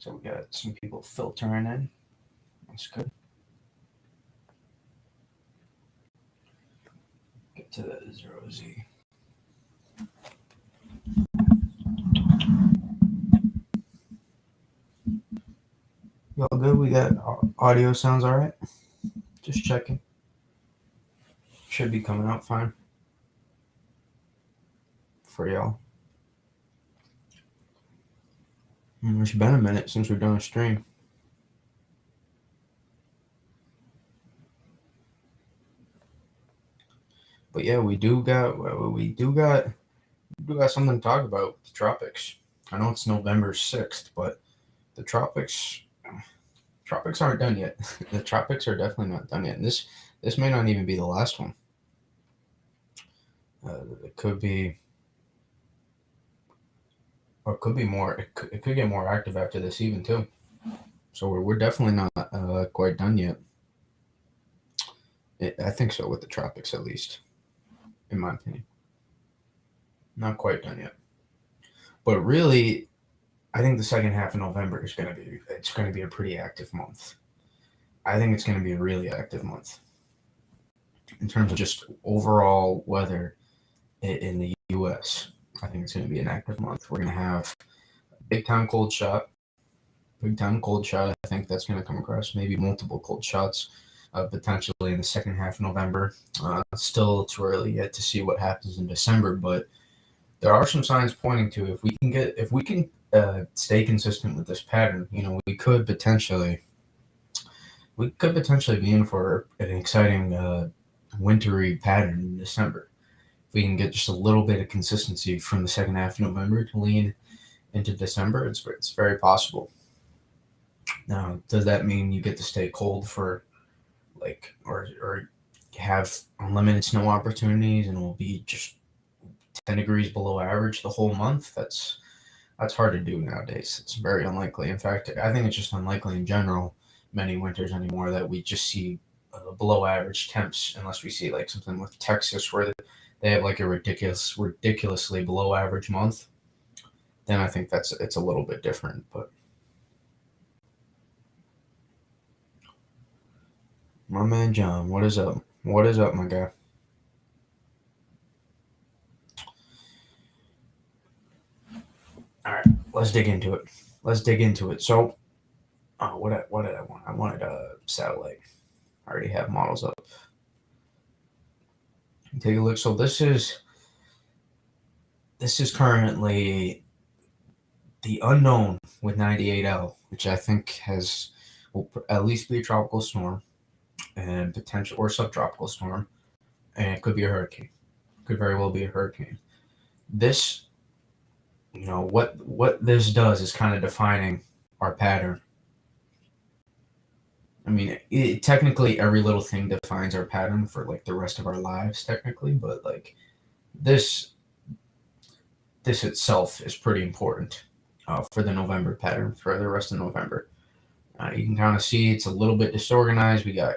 So we got some people filtering in. That's good. Get to the 0Z. Y'all good? We got audio sounds all right? Just checking. Should be coming out fine for y'all. It's been a minute since we've done a stream. But yeah, we do got something to talk about. The tropics. I know it's November 6th, but the tropics aren't done yet. The tropics are definitely not done yet. And this may not even be the last one. It could be, or it could be more. It could get more active after this even too. So we're definitely not quite done yet. I think so with the tropics, at least, in my opinion. Not quite done yet. But really, I think the second half of November is going to be a pretty active month. I think it's going to be a really active month in terms of just overall weather in the U.S. I think it's going to be an active month. We're going to have a big time cold shot. I think that's going to come across. Maybe multiple cold shots, potentially in the second half of November. Still too early yet to see what happens in December, but there are some signs pointing to if we can stay consistent with this pattern, we could potentially be in for an exciting wintry pattern in December. If we can get just a little bit of consistency from the second half of November to lean into December, it's very possible. Now, does that mean you get to stay cold for or have unlimited snow opportunities and it will be just 10 degrees below average the whole month? That's hard to do nowadays. It's very unlikely. In fact, I think it's just unlikely in general, many winters anymore, that we just see below average temps, unless we see like something with Texas where they have like a ridiculously below average month. Then I think it's a little bit different. But my man John, what is up? What is up, my guy? All right, let's dig into it. So, what did I want? I wanted a satellite. I already have models up. Take a look. So this is currently the unknown with 98L, which I think will at least be a tropical storm and potential or subtropical storm, and it could be a hurricane. Could very well be a hurricane. This, what this does is kind of defining our pattern. I mean, technically every little thing defines our pattern for like the rest of our lives, technically, but like this itself is pretty important for the November pattern for the rest of November. You can kind of see it's a little bit disorganized. We got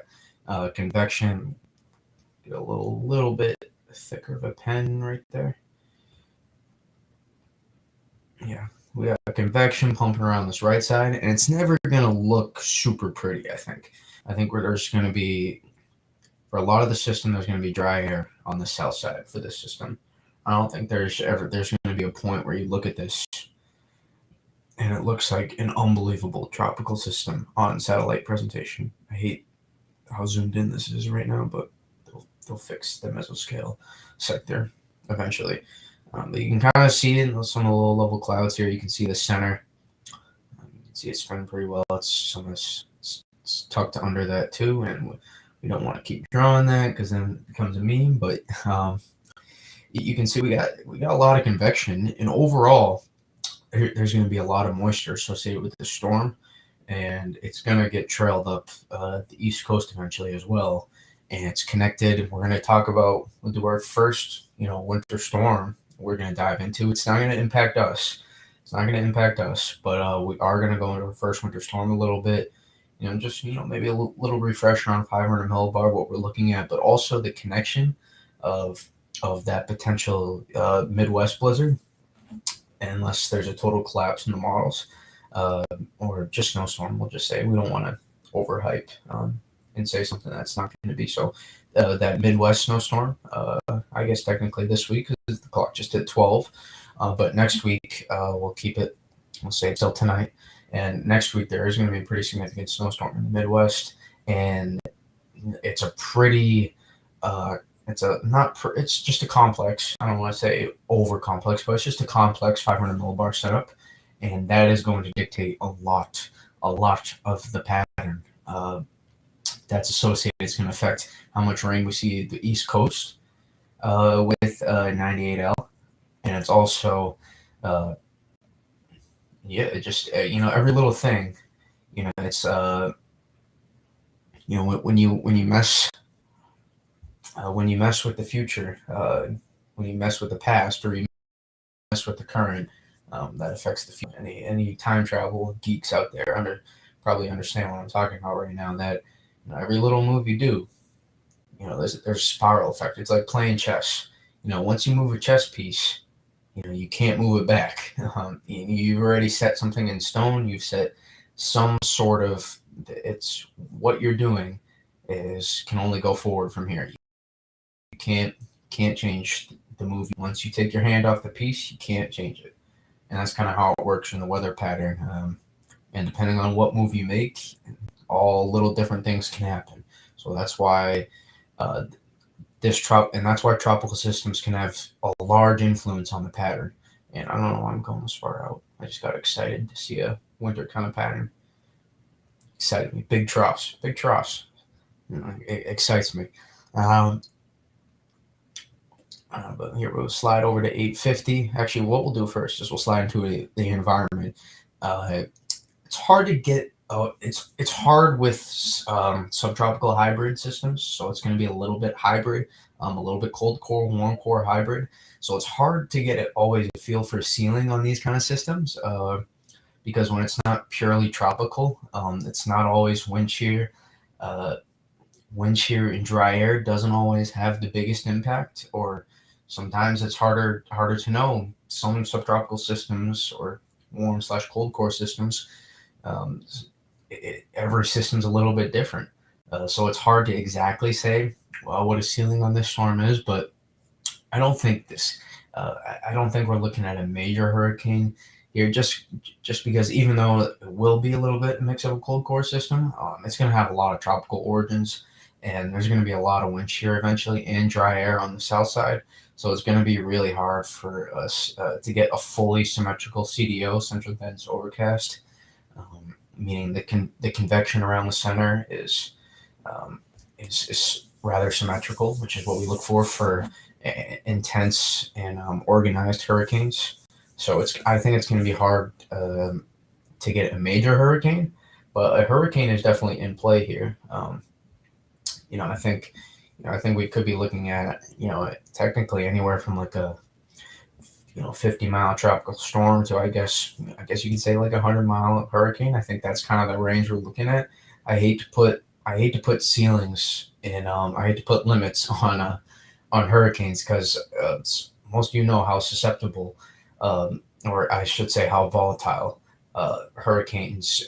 convection. Get a little bit thicker of a pen right there. Yeah, we got convection pumping around this right side, and it's never gonna look super pretty. I think where there's gonna be, for a lot of the system, there's gonna be dry air on the south side for this system. I don't think there's gonna be a point where you look at this and it looks like an unbelievable tropical system on satellite presentation. I hate how zoomed in this is right now, but they'll fix the mesoscale sector eventually. But you can kind of see in some of the low level clouds here. You can see the center. You can see it's spinning pretty well. It's tucked under that too, and we don't want to keep drawing that because then it becomes a meme. But you can see we got a lot of convection, and overall, there's going to be a lot of moisture associated with the storm, and it's going to get trailed up the East Coast eventually as well. And it's connected. We'll do our first, winter storm. We're going to dive into. It's not going to impact us. But we are going to go into our first winter storm a little bit. Maybe a little refresher on 500 millibar, what we're looking at, but also the connection of that potential Midwest blizzard, unless there's a total collapse in the models. or just snowstorm. We'll just say we don't want to overhype and say something that's not going to be. So that Midwest snowstorm, I guess technically this week because the clock just hit 12, but next week we'll keep it. We'll say it's till tonight, and next week there is going to be a pretty significant snowstorm in the Midwest, and it's a pretty. It's a not. It's just a complex. I don't want to say over complex, but it's just a complex 500 millibar setup, and that is going to dictate a lot of the pattern that's associated. It's going to affect how much rain we see at the East Coast with 98L, and it's also, yeah, it just every little thing, it's when you mess when you mess with the future, when you mess with the past, or you mess with the current, that affects the future. Any time travel geeks out there probably understand what I'm talking about right now. That every little move you do, there's a spiral effect. It's like playing chess. Once you move a chess piece, you can't move it back. You've already set something in stone. You've set some sort of. It's what you're doing can only go forward from here. You can't change the move. Once you take your hand off the piece, you can't change it, and that's kind of how it works in the weather pattern. And depending on what move you make, all little different things can happen. So that's why that's why tropical systems can have a large influence on the pattern. And I don't know why I'm going this far out. I just got excited to see a winter kind of pattern. Excited me. Big troughs. It excites me. But here we'll slide over to 850. Actually, what we'll do first is we'll slide into the environment. It's hard to get. It's hard with subtropical hybrid systems, so it's going to be a little bit hybrid, a little bit cold core, warm core hybrid. So it's hard to get always a feel for ceiling on these kind of systems because when it's not purely tropical, it's not always wind shear. Wind shear and dry air doesn't always have the biggest impact, or sometimes it's harder to know. Some subtropical systems or warm/cold core systems, every system's a little bit different. So it's hard to exactly say, well, what a ceiling on this storm is, but I don't think I don't think we're looking at a major hurricane here, just because even though it will be a little bit mix of a cold core system, it's going to have a lot of tropical origins, and there's going to be a lot of wind shear eventually and dry air on the south side. So it's going to be really hard for us to get a fully symmetrical CDO, central dense overcast, meaning the convection around the center is rather symmetrical, which is what we look for intense and organized hurricanes. So I think it's going to be hard to get a major hurricane, but a hurricane is definitely in play here. I think we could be looking at technically anywhere from like a 50-mile tropical storm to I guess you could say like a 100-mile hurricane. I think that's kind of the range we're looking at. I hate to put ceilings in. I hate to put limits on hurricanes because most of how susceptible, or I should say how volatile hurricanes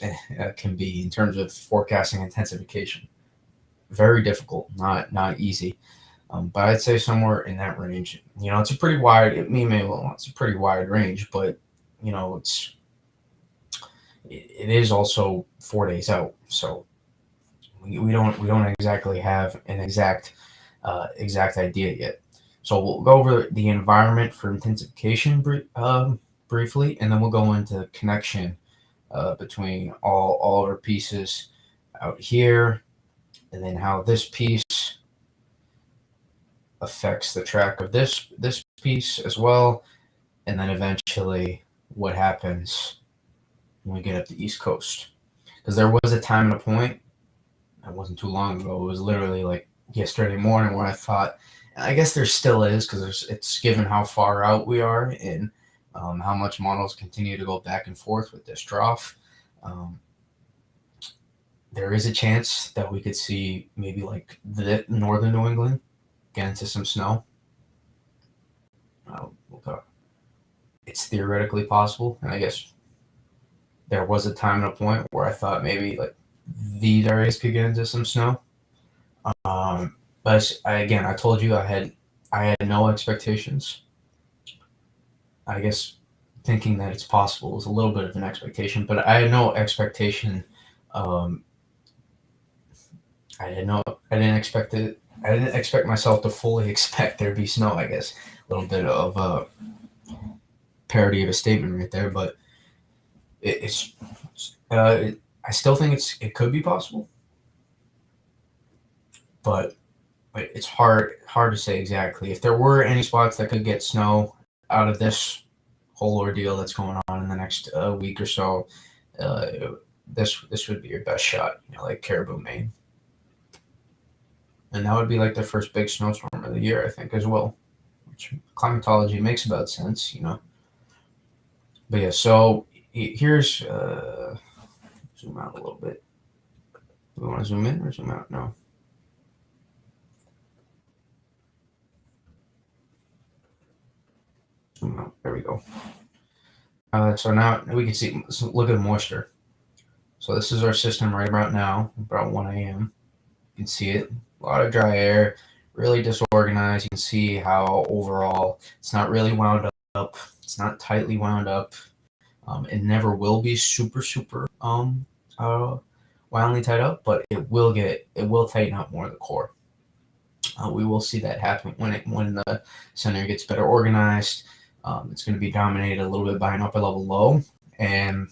can be in terms of forecasting intensification. Very difficult, not easy. But I'd say somewhere in that range. It's a pretty wide. It's a pretty wide range, but it is also 4 days out, so we don't exactly have an exact idea yet. So we'll go over the environment for intensification briefly, and then we'll go into connection between all our pieces out here, and then how this piece affects the track of this piece as well, and then eventually what happens when we get up the East Coast. Because there was a time and a point, it wasn't too long ago, it was literally like yesterday morning, where I thought, I guess there still is, because it's given how far out we are and how much models continue to go back and forth with this trough. There is a chance that we could see maybe like the northern New England get into some snow. It's theoretically possible, and I guess there was a time and a point where I thought maybe like these areas could get into some snow. But again, I told you I had no expectations. I guess thinking that it's possible was a little bit of an expectation, but I had no expectation. Um, I had no, I didn't expect it. I didn't expect myself to fully expect there to be snow. I guess a little bit of a parody of a statement right there, but it's. I still think it could be possible, but it's hard to say exactly. If there were any spots that could get snow out of this whole ordeal that's going on in the next week or so, uh, this would be your best shot. Like Caribou, Maine, and that would be like the first big snowstorm of the year, I think, as well. Which climatology makes about sense. But yeah, so here's zoom out a little bit. Do we want to zoom in or zoom out? No. Zoom out. There we go. So now we can see. So look at the moisture. So this is our system right about now, about 1 a.m. You can see it. A lot of dry air, really disorganized. You can see how overall it's not really wound up. It's not tightly wound up. It never will be super wildly tied up, but it will tighten up more of the core. We will see that happen when the center gets better organized. It's going to be dominated a little bit by an upper level low, and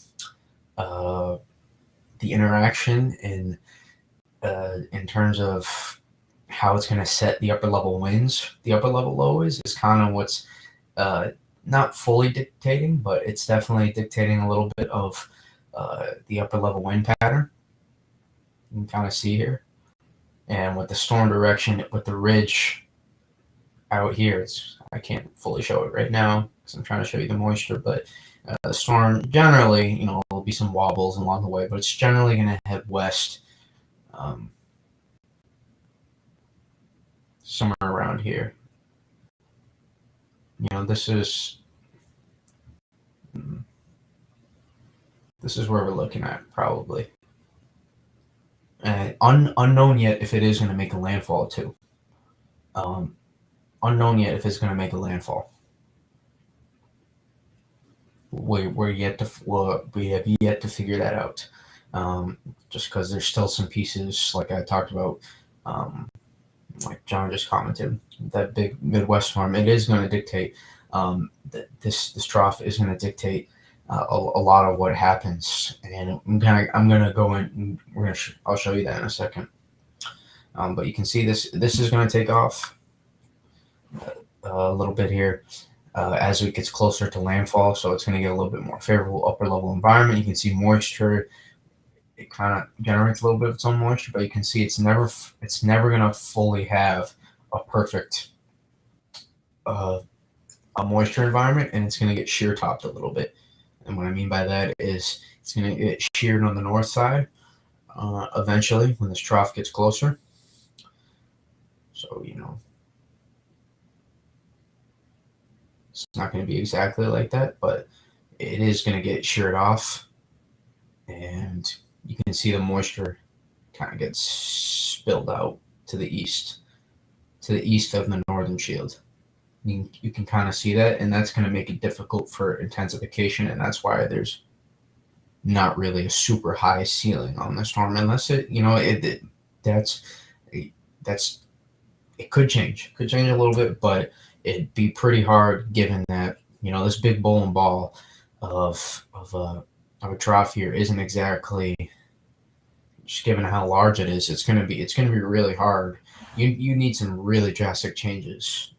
the interaction in terms of how it's going to set the upper level winds, the upper level low is kind of what's not fully dictating, but it's definitely dictating a little bit of the upper level wind pattern. You can kind of see here. And with the storm direction, with the ridge out here, I can't fully show it right now because I'm trying to show you the moisture, but the storm generally, there'll be some wobbles along the way, but it's generally going to head west somewhere around here. This is where we're looking at probably. Unknown yet if it is going to make a landfall too. Unknown yet if it's going to make a landfall. We have yet to figure that out. Just because there's still some pieces, like I talked about, like John just commented, that big Midwest storm. It is going to dictate. This trough is going to dictate a lot of what happens, and I'm gonna go in. I'll show you that in a second. But you can see this is going to take off a little bit here as it gets closer to landfall. So it's going to get a little bit more favorable upper level environment. You can see moisture. It kind of generates a little bit of its own moisture, but you can see it's never going to fully have a perfect a moisture environment, and it's going to get shear topped a little bit. And what I mean by that is it's going to get sheared on the north side eventually when this trough gets closer. So, it's not going to be exactly like that, but it is going to get sheared off. And you can see the moisture kind of gets spilled out to the east of the northern shield. You can kind of see that, and that's going to make it difficult for intensification, and that's why there's not really a super high ceiling on the storm unless it could change a little bit, but it'd be pretty hard given that this big bowling ball of a trough here isn't exactly, just given how large it is, it's gonna be really hard. You need some really drastic changes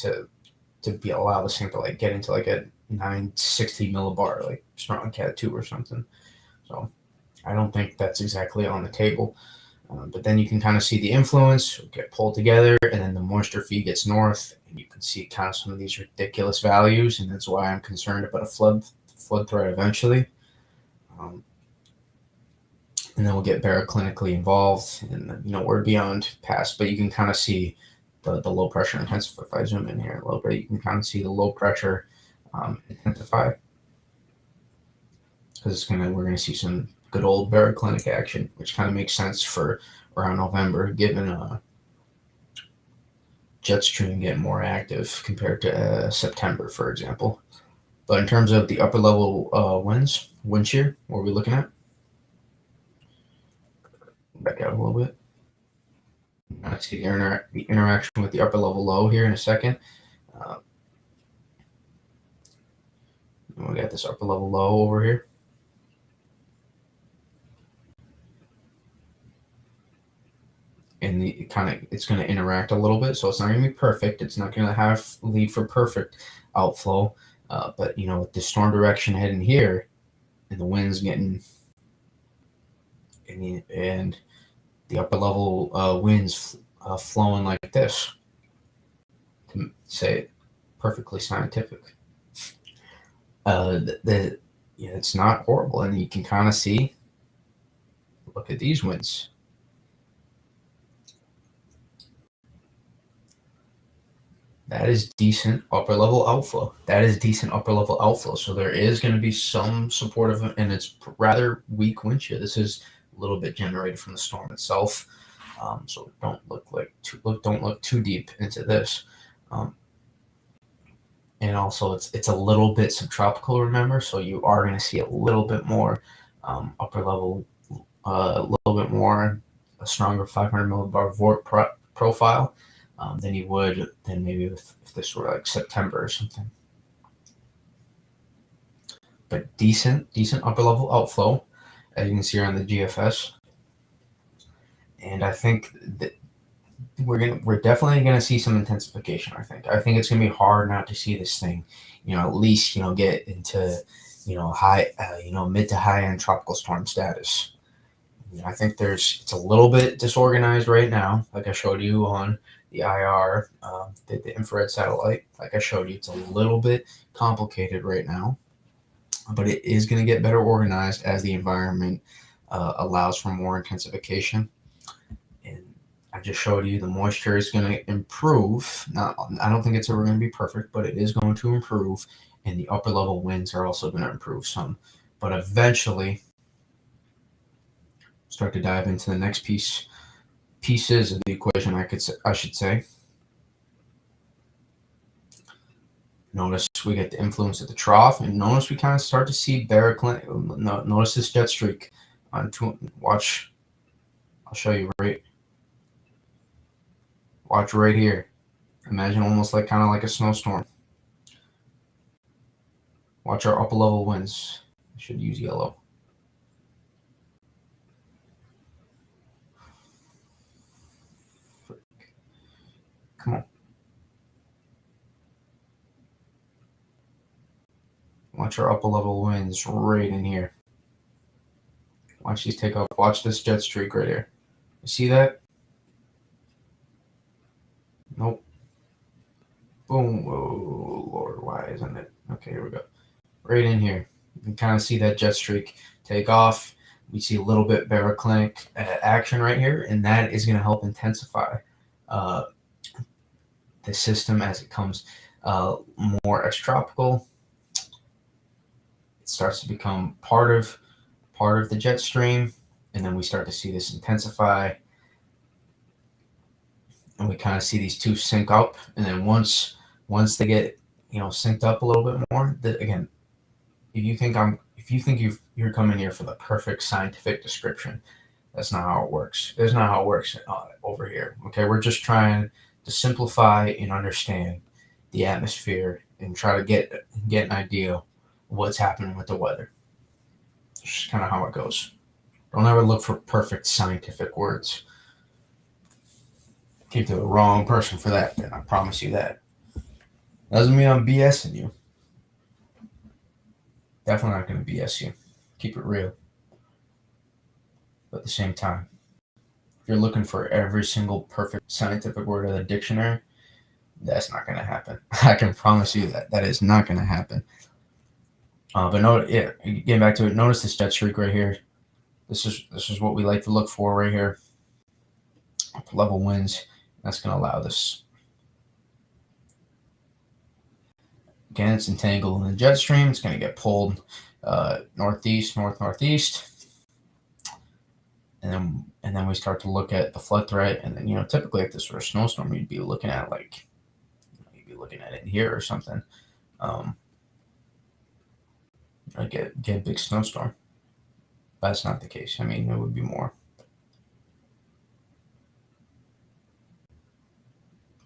to allow this thing to like get into like a 960 millibar, like strong cat 2 or something. So I don't think that's exactly on the table. But then you can kind of see the influence get pulled together, and then the moisture feed gets north, and you can see kind of some of these ridiculous values, and that's why I'm concerned about a flood threat eventually. And then we'll get baroclinically involved, and we're beyond past, but you can kind of see the low pressure intensify. If I zoom in here a little bit, you can kind of see the low pressure intensify. because we're gonna see some good old baroclinic action, which kind of makes sense for around November, given jet stream getting more active compared to September, for example. But in terms of the upper level winds, wind shear, what are we looking at? Back out a little bit. I see the interaction with the upper level low here in a second. We got this upper level low over here. And it's going to interact a little bit, so it's not going to be perfect. It's not going to lead for perfect outflow, but with the storm direction heading here, and the winds getting, and the upper level winds flowing like this, to say it perfectly scientific, it's not horrible, and you can kind of see. Look at these winds. That is decent upper level outflow. So there is going to be some supportive, and it's rather weak wind shear. This is a little bit generated from the storm itself. So don't look too deep into this. And also it's a little bit subtropical, remember, so you are going to see a little bit more upper level, a little bit more a stronger 500 millibar vort profile than you would than maybe if this were like September or something. But decent upper level outflow, as you can see here on the GFS. And I think that we're definitely gonna see some intensification. I think it's gonna be hard not to see this thing, at least get into high, mid to high end tropical storm status. I think it's a little bit disorganized right now, like I showed you on the IR, the infrared satellite. Like I showed you, it's a little bit complicated right now, but it is going to get better organized as the environment allows for more intensification. And I just showed you the moisture is going to improve. I don't think it's ever going to be perfect, but it is going to improve, and the upper level winds are also going to improve some. But eventually, start to dive into the next pieces of the equation, I should say. Notice we get the influence at the trough, and notice we kind of start to see baroclinic. Notice this jet streak. Watch. I'll show you Watch right here. Imagine almost kind of like a snowstorm. Watch our upper level winds. I should use yellow. Come on. Watch our upper level winds right in here. Watch these take off. Watch this jet streak right here. You see that? Nope. Boom. Whoa, Lord, why isn't it? Okay, here we go. Right in here. You can kind of see that jet streak take off. We see a little bit baroclinic action right here, and that is going to help intensify the system as it comes more extratropical. It starts to become part of the jet stream, and then we start to see this intensify, and we kind of see these two sync up. And then once they get synced up a little bit more, again, if you think you're coming here for the perfect scientific description, that's not how it works. That's not how it works over here. Okay, we're just trying to simplify and understand the atmosphere and try to get an idea of what's happening with the weather. It's just kind of how it goes. Don't ever look for perfect scientific words. Came to the wrong person for that, then I promise you that. Doesn't mean I'm BSing you. Definitely not going to BS you. Keep it real. But at the same time, if you're looking for every single perfect scientific word of the dictionary, that's not going to happen. I can promise you that is not going to happen. But getting back to it, notice this jet streak right here. This is what we like to look for right here. Level winds. That's going to allow this. Again, it's entangled in the jet stream. It's going to get pulled northeast, northeast. And then we start to look at the flood threat. And then, typically if this were a snowstorm, you'd be looking at it here or something. Get a big snowstorm. That's not the case. I mean, it would be more.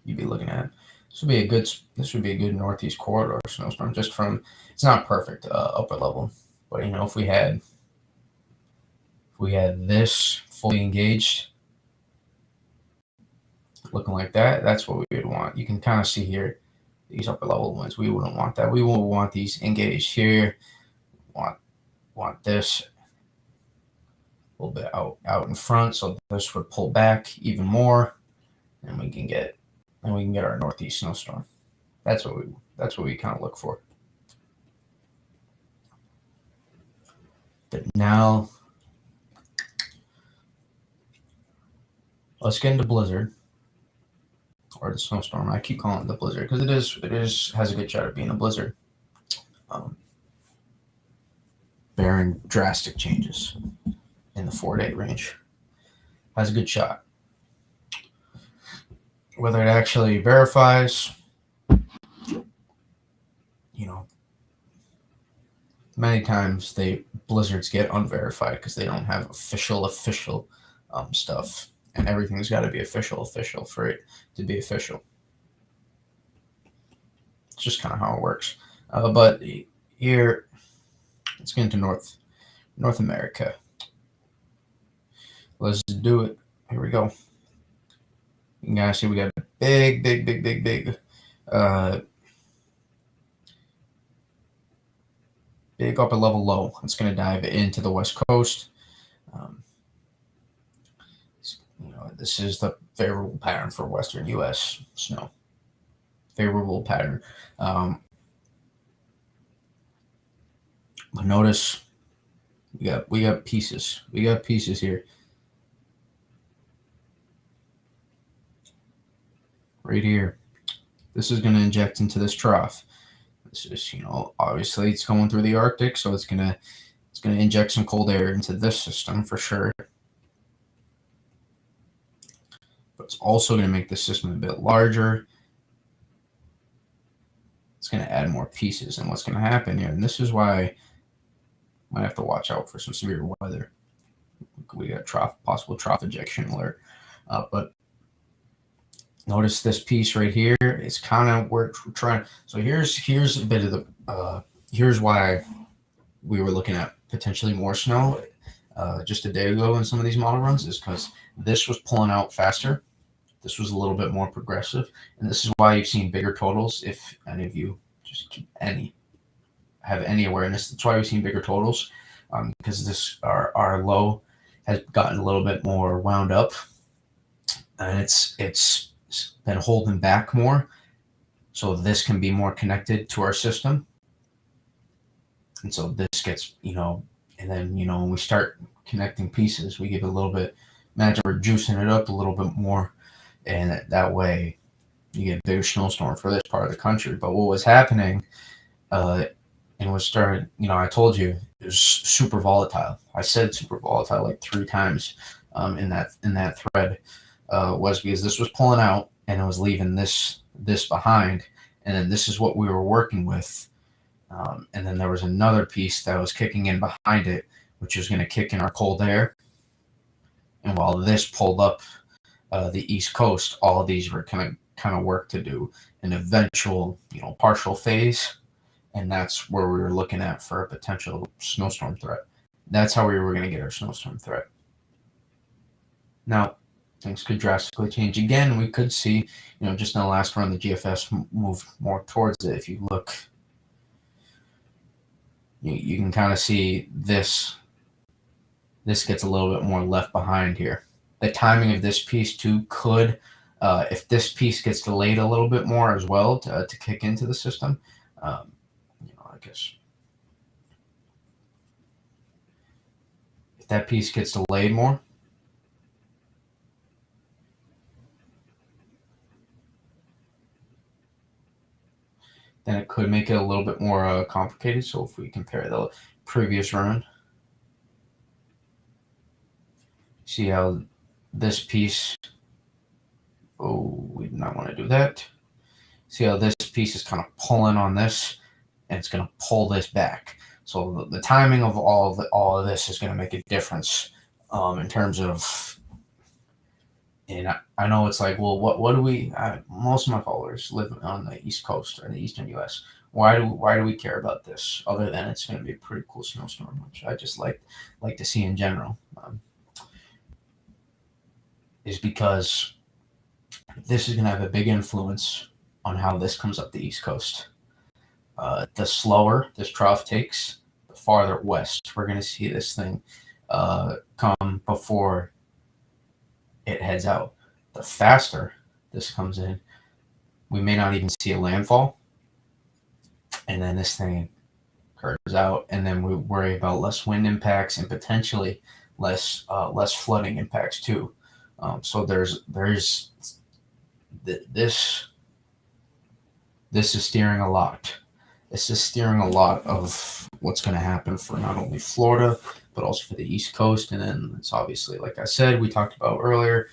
You'd be looking at. This would be a good northeast corridor snowstorm. Just from, it's not perfect upper level, but if we had this fully engaged, looking like that, that's what we would want. You can kind of see here these upper level ones. We wouldn't want that. We will want these engaged here. Want this a little bit out in front, so this would pull back even more, and we can get our northeast snowstorm. That's what we kind of look for. But now let's get into blizzard, or the snowstorm. I keep calling it the blizzard because it has a good shot at being a blizzard, bearing drastic changes in the 4-day range. Has a good shot. Whether it actually verifies, many times blizzards get unverified because they don't have official stuff, and everything's got to be official for it to be official. It's just kind of how it works. But here, let's get into North America. Let's do it. Here we go. You guys see we got a big upper level low. It's going to dive into the West Coast. This is the favorable pattern for Western U.S. snow. Favorable pattern. But notice we got pieces. We got pieces here. Right here. This is going to inject into this trough. This is, obviously it's going through the Arctic, so it's gonna inject some cold air into this system for sure. But it's also going to make the system a bit larger. It's going to add more pieces, and what's going to happen here, and this is why I might have to watch out for some severe weather. We got possible trough ejection alert, but notice this piece right here is kind of where we're trying. So here's a bit of the here's why we were looking at potentially more snow just a day ago in some of these model runs, is because this was pulling out faster. This was a little bit more progressive, and this is why you've seen bigger totals. If any of you have any awareness, that's why we've seen bigger totals, because our low has gotten a little bit more wound up, and it's been holding back more, so this can be more connected to our system. And so this gets, and then, when we start connecting pieces, we give it a little bit, imagine we're juicing it up a little bit more, and that way you get a bigger snowstorm for this part of the country. But what was happening, and was started, I told you it was super volatile. I said super volatile like 3 times in that thread, was because this was pulling out and it was leaving this behind, and then this is what we were working with. And then there was another piece that was kicking in behind it, which was going to kick in our cold air. And while this pulled up the East Coast, all of these were kind of work to do an eventual, partial phase. And that's where we were looking at for a potential snowstorm threat. That's how we were going to get our snowstorm threat. Now, things could drastically change again. We could see, just in the last run, the GFS moved more towards it. If you look, you can kind of see this gets a little bit more left behind here. The timing of this piece too could, if this piece gets delayed a little bit more as well to kick into the system, I guess if that piece gets delayed more, then it could make it a little bit more complicated. So if we compare the previous run, see how this piece, we do not want to do that. See how this piece is kind of pulling on this, and it's going to pull this back. So the timing of all of this is going to make a difference in terms of. And I know it's like, well, what do we? Most of my followers live on the East Coast or the Eastern U.S. Why do we care about this? Other than it's going to be a pretty cool snowstorm, which I just like to see in general, is because this is going to have a big influence on how this comes up the East Coast. The slower this trough takes, the farther west we're going to see this thing come before it heads out. The faster this comes in, we may not even see a landfall, and then this thing curves out, and then we worry about less wind impacts and potentially less flooding impacts too. So there's this is steering a lot. This is steering a lot of what's going to happen for not only Florida, but also for the East Coast. And then it's obviously, like I said, we talked about earlier,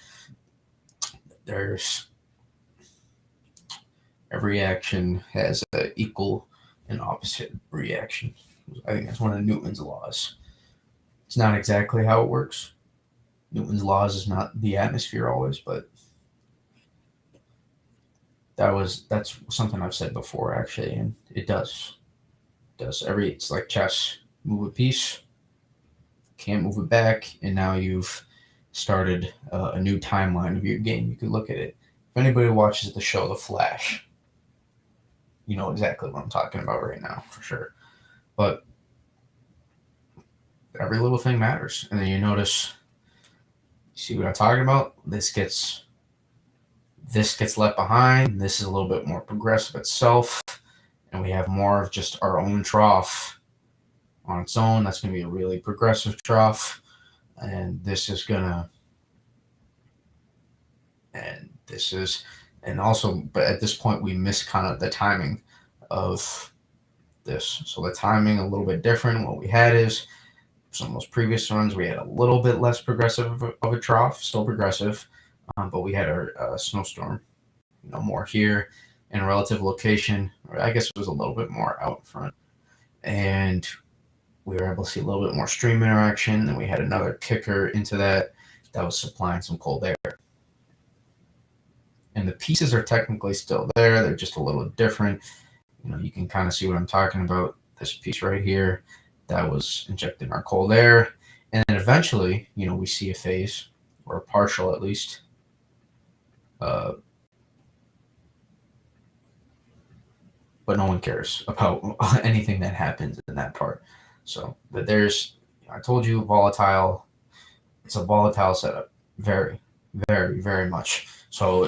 there's every action has an equal and opposite reaction. I think that's one of Newton's laws. It's not exactly how it works. Newton's laws is not the atmosphere always, but that's something I've said before actually, and it does. It's like chess. Move a piece, can't move it back, and now you've started a new timeline of your game. You could look at it. If anybody watches the show The Flash, you know exactly what I'm talking about right now for sure. But every little thing matters, and then you notice. See what I'm talking about? This gets left behind. This is a little bit more progressive itself, and we have more of just our own trough on its own. That's going to be a really progressive trough, and but at this point we miss kind of the timing of this. So the timing a little bit different. What we had is some of those previous ones, we had a little bit less progressive of a trough, still progressive, but we had our snowstorm, more here in a relative location. I guess it was a little bit more out front, and we were able to see a little bit more stream interaction. Then we had another kicker into that was supplying some cold air. And the pieces are technically still there. They're just a little different. You can kind of see what I'm talking about. This piece right here, that was injecting our cold air. And then eventually, we see a phase, or a partial at least, but no one cares about anything that happens in that part. So, but I told you, volatile. It's a volatile setup, very, very, very much. So,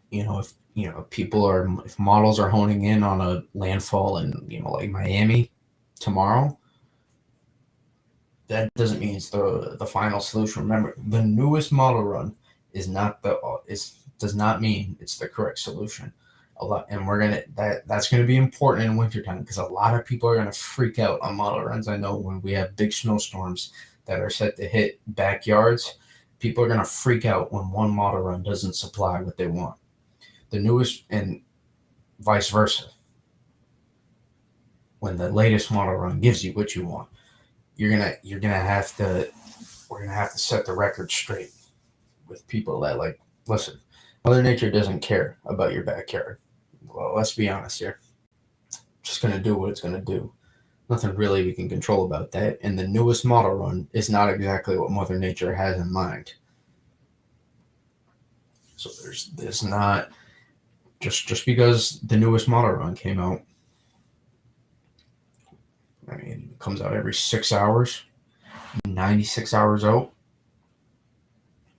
if models are honing in on a landfall in, like Miami tomorrow, that doesn't mean it's the final solution. Remember, the newest model run does not mean it's the correct solution. And that's gonna be important in wintertime, because a lot of people are gonna freak out on model runs. I know when we have big snowstorms that are set to hit backyards, people are gonna freak out when one model run doesn't supply what they want. The newest, and vice versa. When the latest model run gives you what you want, we're gonna have to set the record straight with people that, like, listen, Mother Nature doesn't care about your backyard. Well, let's be honest here. Just gonna do what it's gonna do. Nothing really we can control about that. And the newest model run is not exactly what Mother Nature has in mind. So there's not just because the newest model run came out. I mean, it comes out every 6 hours, 96 hours out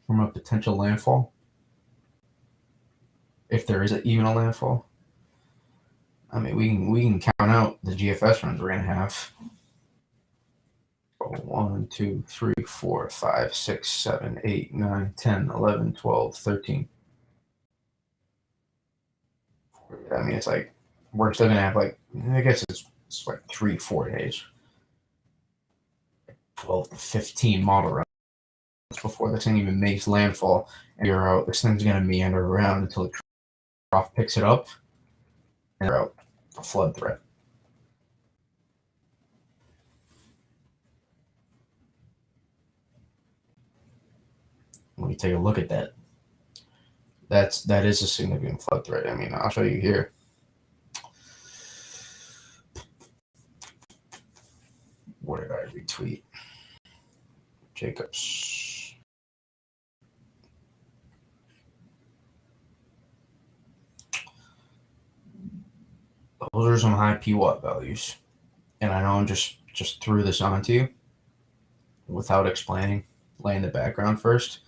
from a potential landfall. If there is even a landfall. I mean, we can count out the GFS runs we're going to have. 1, 2, 3, 4, 5, 6, 7, 8, 9, 10, 11, 12, 13. I mean, it's like we're still gonna have like, I guess it's like 3-4 days, 12 to 15 model runs before this thing even makes landfall. And you're out. This thing's gonna meander around until the trough picks it up, and you're out. A flood threat. When you take a look at that, that is a significant flood threat. I mean, I'll show you here. What did I retweet? Jacobs. Those are some high PWatt values. And I know I'm just threw this onto you without explaining, laying the background first.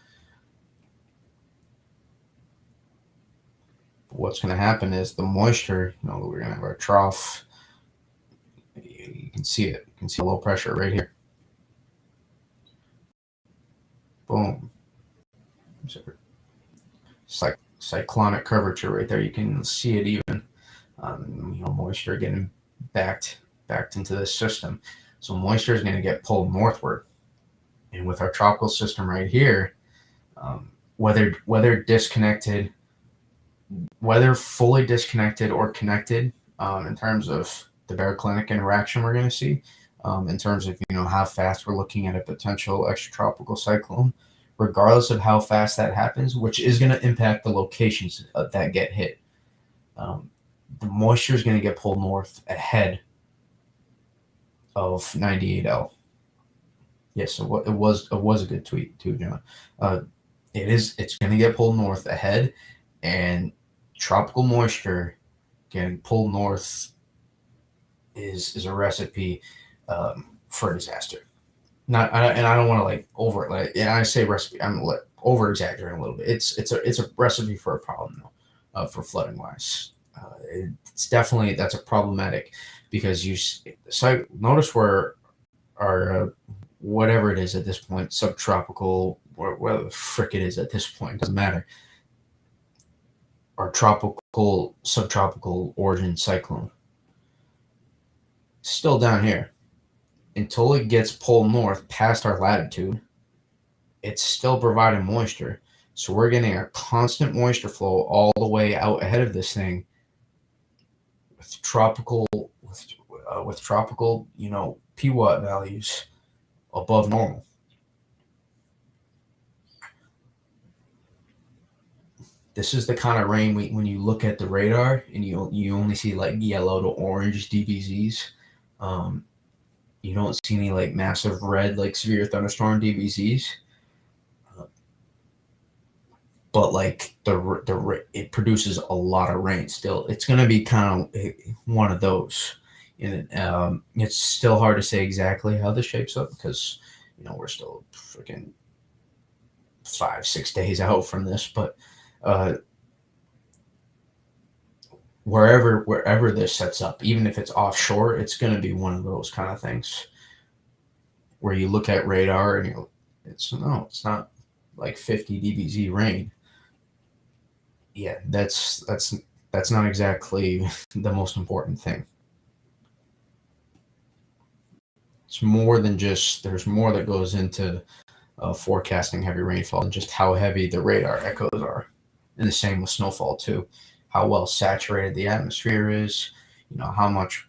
What's going to happen is the moisture, we're going to have our trough. You can see it. You can see low pressure right here. Boom. Cyclonic curvature right there. You can see it even. Moisture getting backed into the system. So moisture is going to get pulled northward. And with our tropical system right here, whether fully disconnected or connected, in terms of the baroclinic interaction we're going to see, in terms of how fast we're looking at a potential extratropical cyclone, regardless of how fast that happens, which is going to impact the locations that get hit. The moisture is going to get pulled north ahead of 98L. Yes, it was a good tweet too, John. It's going to get pulled north ahead, and tropical moisture getting pulled north is a recipe for disaster. And I don't want to I say recipe. I'm over exaggerating a little bit. It's a recipe for a problem though, for flooding wise. It's definitely, that's a problematic, because notice where our whatever it is at this point, subtropical, or whatever the frick it is at this point, doesn't matter. Our tropical, subtropical origin cyclone, still down here. Until it gets pulled north past our latitude, it's still providing moisture. So we're getting a constant moisture flow all the way out ahead of this thing with tropical, PWatt values above normal. This is the kind of rain when you look at the radar and you only see like yellow to orange DBZs. You don't see any like massive red, like severe thunderstorm DBZs. But like it produces a lot of rain still. It's going to be kind of one of those. And it's still hard to say exactly how this shapes up, because we're still freaking 5-6 days out from this. But wherever this sets up, even if it's offshore, it's going to be one of those kind of things where you look at radar and it's not like 50 dBz rain. Yeah, that's not exactly the most important thing. It's more than just, there's more that goes into forecasting heavy rainfall than just how heavy the radar echoes are. And the same with snowfall too. How well saturated the atmosphere is, how much,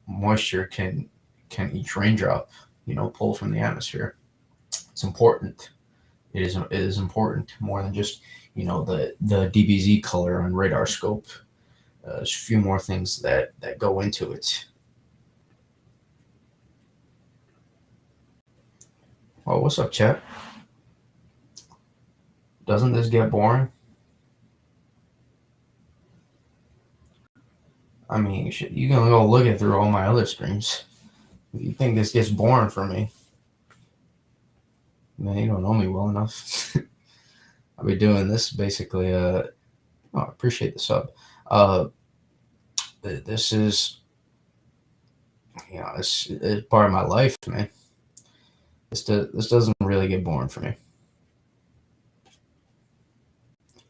moisture can each raindrop, pull from the atmosphere. It's important. It is important, more than just, the DBZ color on radar scope. There's a few more things that go into it. Oh, what's up, chat? Doesn't this get boring? I mean, shit, you can go looking through all my other streams. If you think this gets boring for me, man, you don't know me well enough. I'll be doing this basically. I appreciate the sub. This is, it's part of my life, man. This doesn't really get boring for me.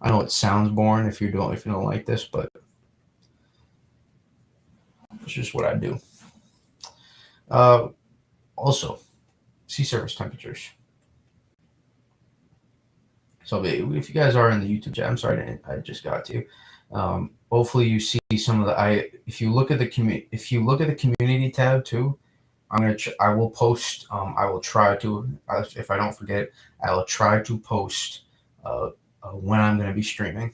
I know it sounds boring if you don't like this, but It's just what I do. Also, sea surface temperatures. So if you guys are in the YouTube chat, I'm sorry I just got to. Hopefully you see some of the if you look at the community tab too. I will post. I will try to, if I don't forget, I will try to post when I'm going to be streaming.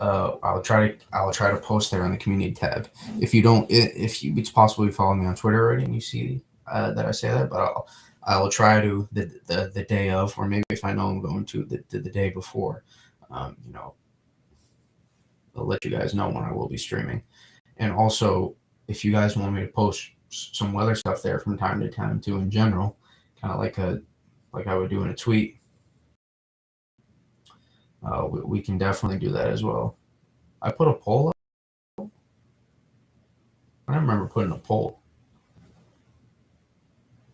I'll try to post there on the community tab. If it's possible you follow me on Twitter already and you see that I say that, but I will try to the day of, or maybe if I know I'm going to the day before, I'll let you guys know when I will be streaming. And also, if you guys want me to post some weather stuff there from time to time too, in general, kind of like I would do in a tweet, we can definitely do that as well. I put a poll up. I don't remember putting a poll.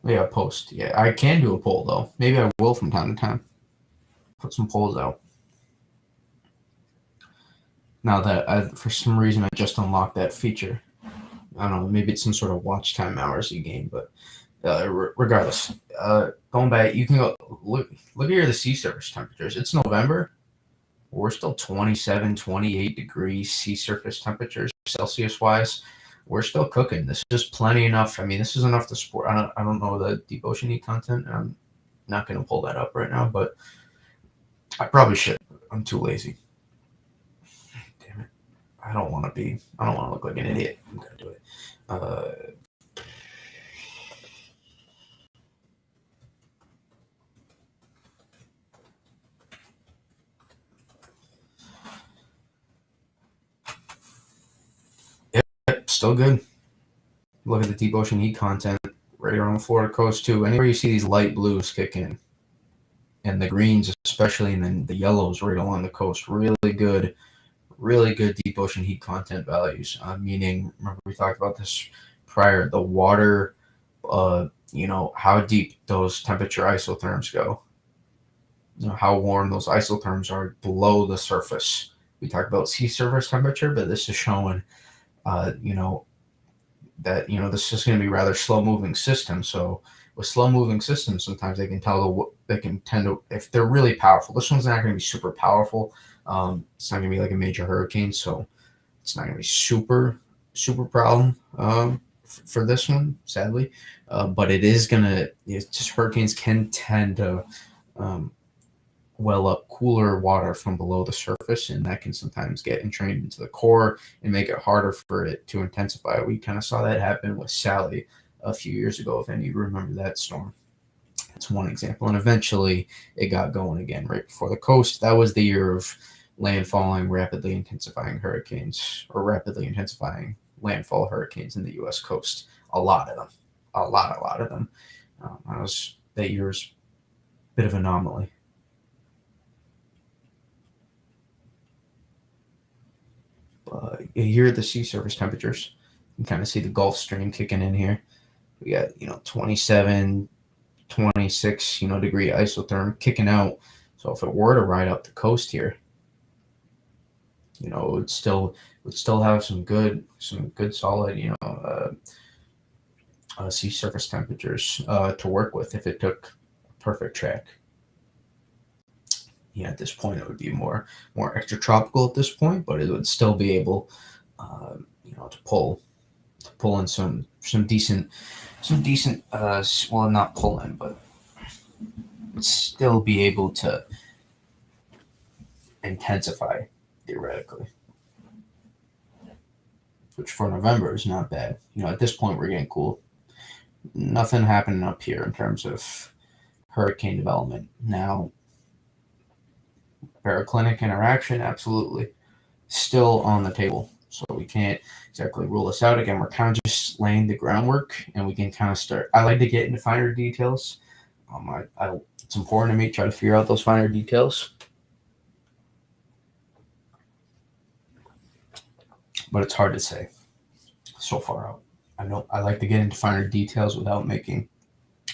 Yeah, post. Yeah, I can do a poll though. Maybe I will from time to time. Put some polls out. Now that for some reason I just unlocked that feature. I don't know. Maybe it's some sort of watch time hours you gain, but regardless, going back, you can go look here. The sea surface temperatures. It's November. We're still 27, 28 degrees sea surface temperatures Celsius wise. We're still cooking. This is plenty enough. I mean, this is enough to support. I don't know the deep ocean heat content. I'm not going to pull that up right now, but I probably should. I'm too lazy. Damn it. I don't want to look like an idiot. I'm going to do it. Yep, still good. Look at the deep ocean heat content right around the Florida coast too. Anywhere you see these light blues kick in, and the greens especially, and then the yellows right along the coast, really good deep ocean heat content values. Meaning, remember we talked about this prior, the water, how deep those temperature isotherms go. How warm those isotherms are below the surface. We talked about sea surface temperature, but this is showing, that this is going to be rather slow moving system. So with slow moving systems, sometimes they can tend to, if they're really powerful. This one's not going to be super powerful. It's not going to be like a major hurricane, so it's not going to be super problem for this one, sadly. But it is going to. Just hurricanes can tend to well up cooler water from below the surface, and that can sometimes get entrained into the core and make it harder for it to intensify. We kind of saw that happen with Sally a few years ago, if any of you remember that storm. That's one example. And eventually it got going again right before the coast. That was the year of landfalling, rapidly intensifying hurricanes, or rapidly intensifying landfall hurricanes in the U.S. coast. A lot of them. A lot of them. That year's a bit of an anomaly. Here are the sea surface temperatures. You can kind of see the Gulf Stream kicking in here. We got 27, 26 degree isotherm kicking out. So if it were to ride up the coast here, it would still have some good solid sea surface temperatures to work with if it took a perfect track. At this point it would be more extratropical at this point, but it would still be able to pull in some decent well, not pull in, but still be able to intensify theoretically, which for November is not bad. At this point we're getting cool. Nothing happening up here in terms of hurricane development. Now, paraclinic interaction, absolutely, still on the table. So we can't exactly rule this out. Again, we're kind of just laying the groundwork, and we can kind of start. I like to get into finer details. It's important to me to try to figure out those finer details. But it's hard to say so far out. I like to get into finer details without making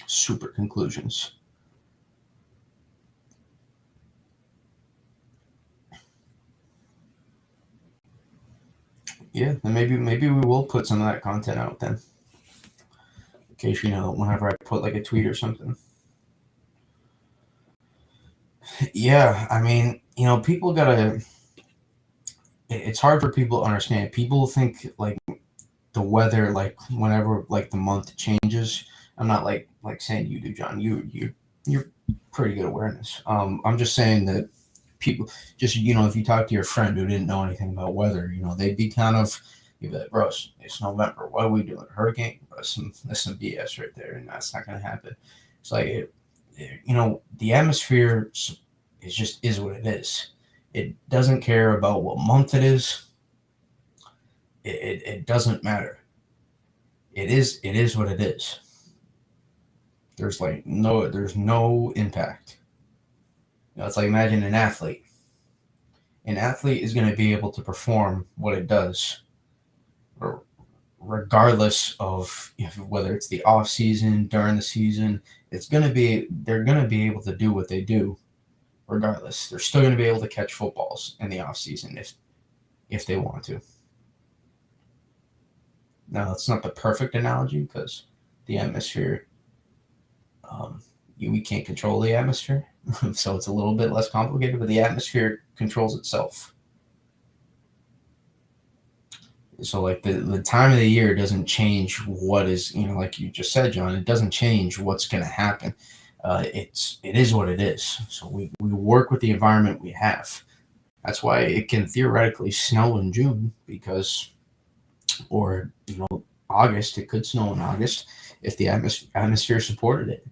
super conclusions. Yeah, then maybe we will put some of that content out then. In case, whenever I put like a tweet or something. Yeah, I mean, people gotta. It's hard for people to understand. People think like the weather, like whenever like the month changes. I'm not like saying you do, John. You're pretty good awareness. I'm just saying that people just if you talk to your friend who didn't know anything about weather, they'd be kind of you'd be like, bro, it's November. What are we doing? Hurricane? That's some BS right there, and that's not gonna happen. It's like the atmosphere is what it is. It doesn't care about what month it is. It doesn't matter. It is what it is. There's no impact. It's like imagine an athlete. An athlete is going to be able to perform what it does, regardless of whether it's the off season, during the season. They're going to be able to do what they do, regardless. They're still going to be able to catch footballs in the off season if they want to. Now, it's not the perfect analogy because the atmosphere, we can't control the atmosphere, so it's a little bit less complicated. But the atmosphere controls itself. So like the time of the year doesn't change what is, like you just said, John, it doesn't change what's going to happen. It is what it is. So we work with the environment we have. That's why it can theoretically snow in June or August. It could snow in August if the atmosphere supported it.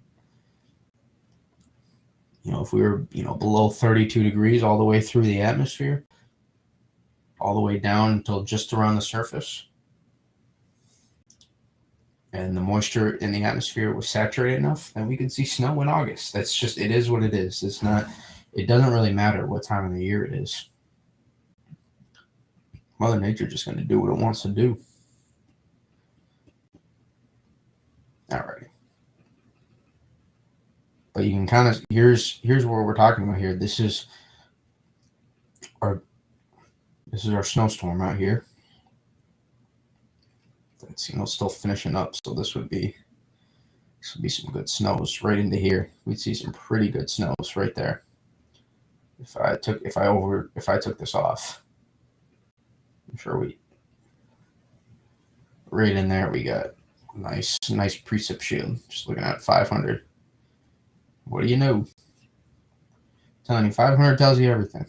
If we were below 32 degrees all the way through the atmosphere, all the way down until just around the surface, and the moisture in the atmosphere was saturated enough, then we could see snow in August. It is what it is. It doesn't really matter what time of the year it is. Mother Nature just going to do what it wants to do. Alrighty. But you can kind of, here's what we're talking about here. This is our snowstorm out here. It's still finishing up, so this would be some good snows right into here. We'd see some pretty good snows right there. If I took this off, I'm sure right in there we got nice precip shield. Just looking at 500. What do you know? I'm telling you, 500 tells you everything.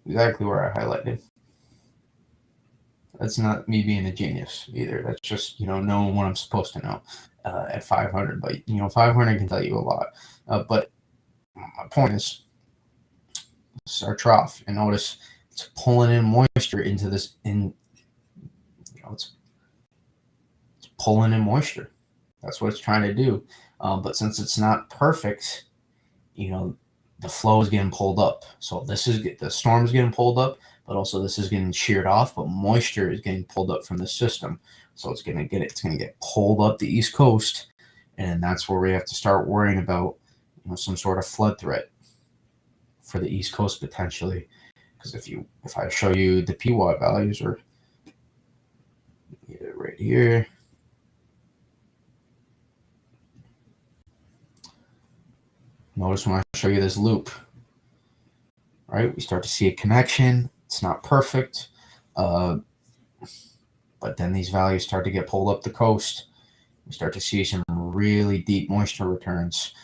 Exactly where I highlighted. That's not me being a genius either. That's just knowing what I'm supposed to know at 500. But 500 can tell you a lot. But my point is, this is our trough, and notice it's pulling in moisture into this. It's pulling in moisture. That's what it's trying to do. But since it's not perfect, the flow is getting pulled up. So the storm is getting pulled up, but also this is getting sheared off. But moisture is getting pulled up from the system, so it's gonna get pulled up the East Coast, and that's where we have to start worrying about some sort of flood threat for the East Coast potentially. Because if I show you the PWAT values, or right here. Notice when I show you this loop, right? We start to see a connection. It's not perfect, but then these values start to get pulled up the coast. We start to see some really deep moisture returns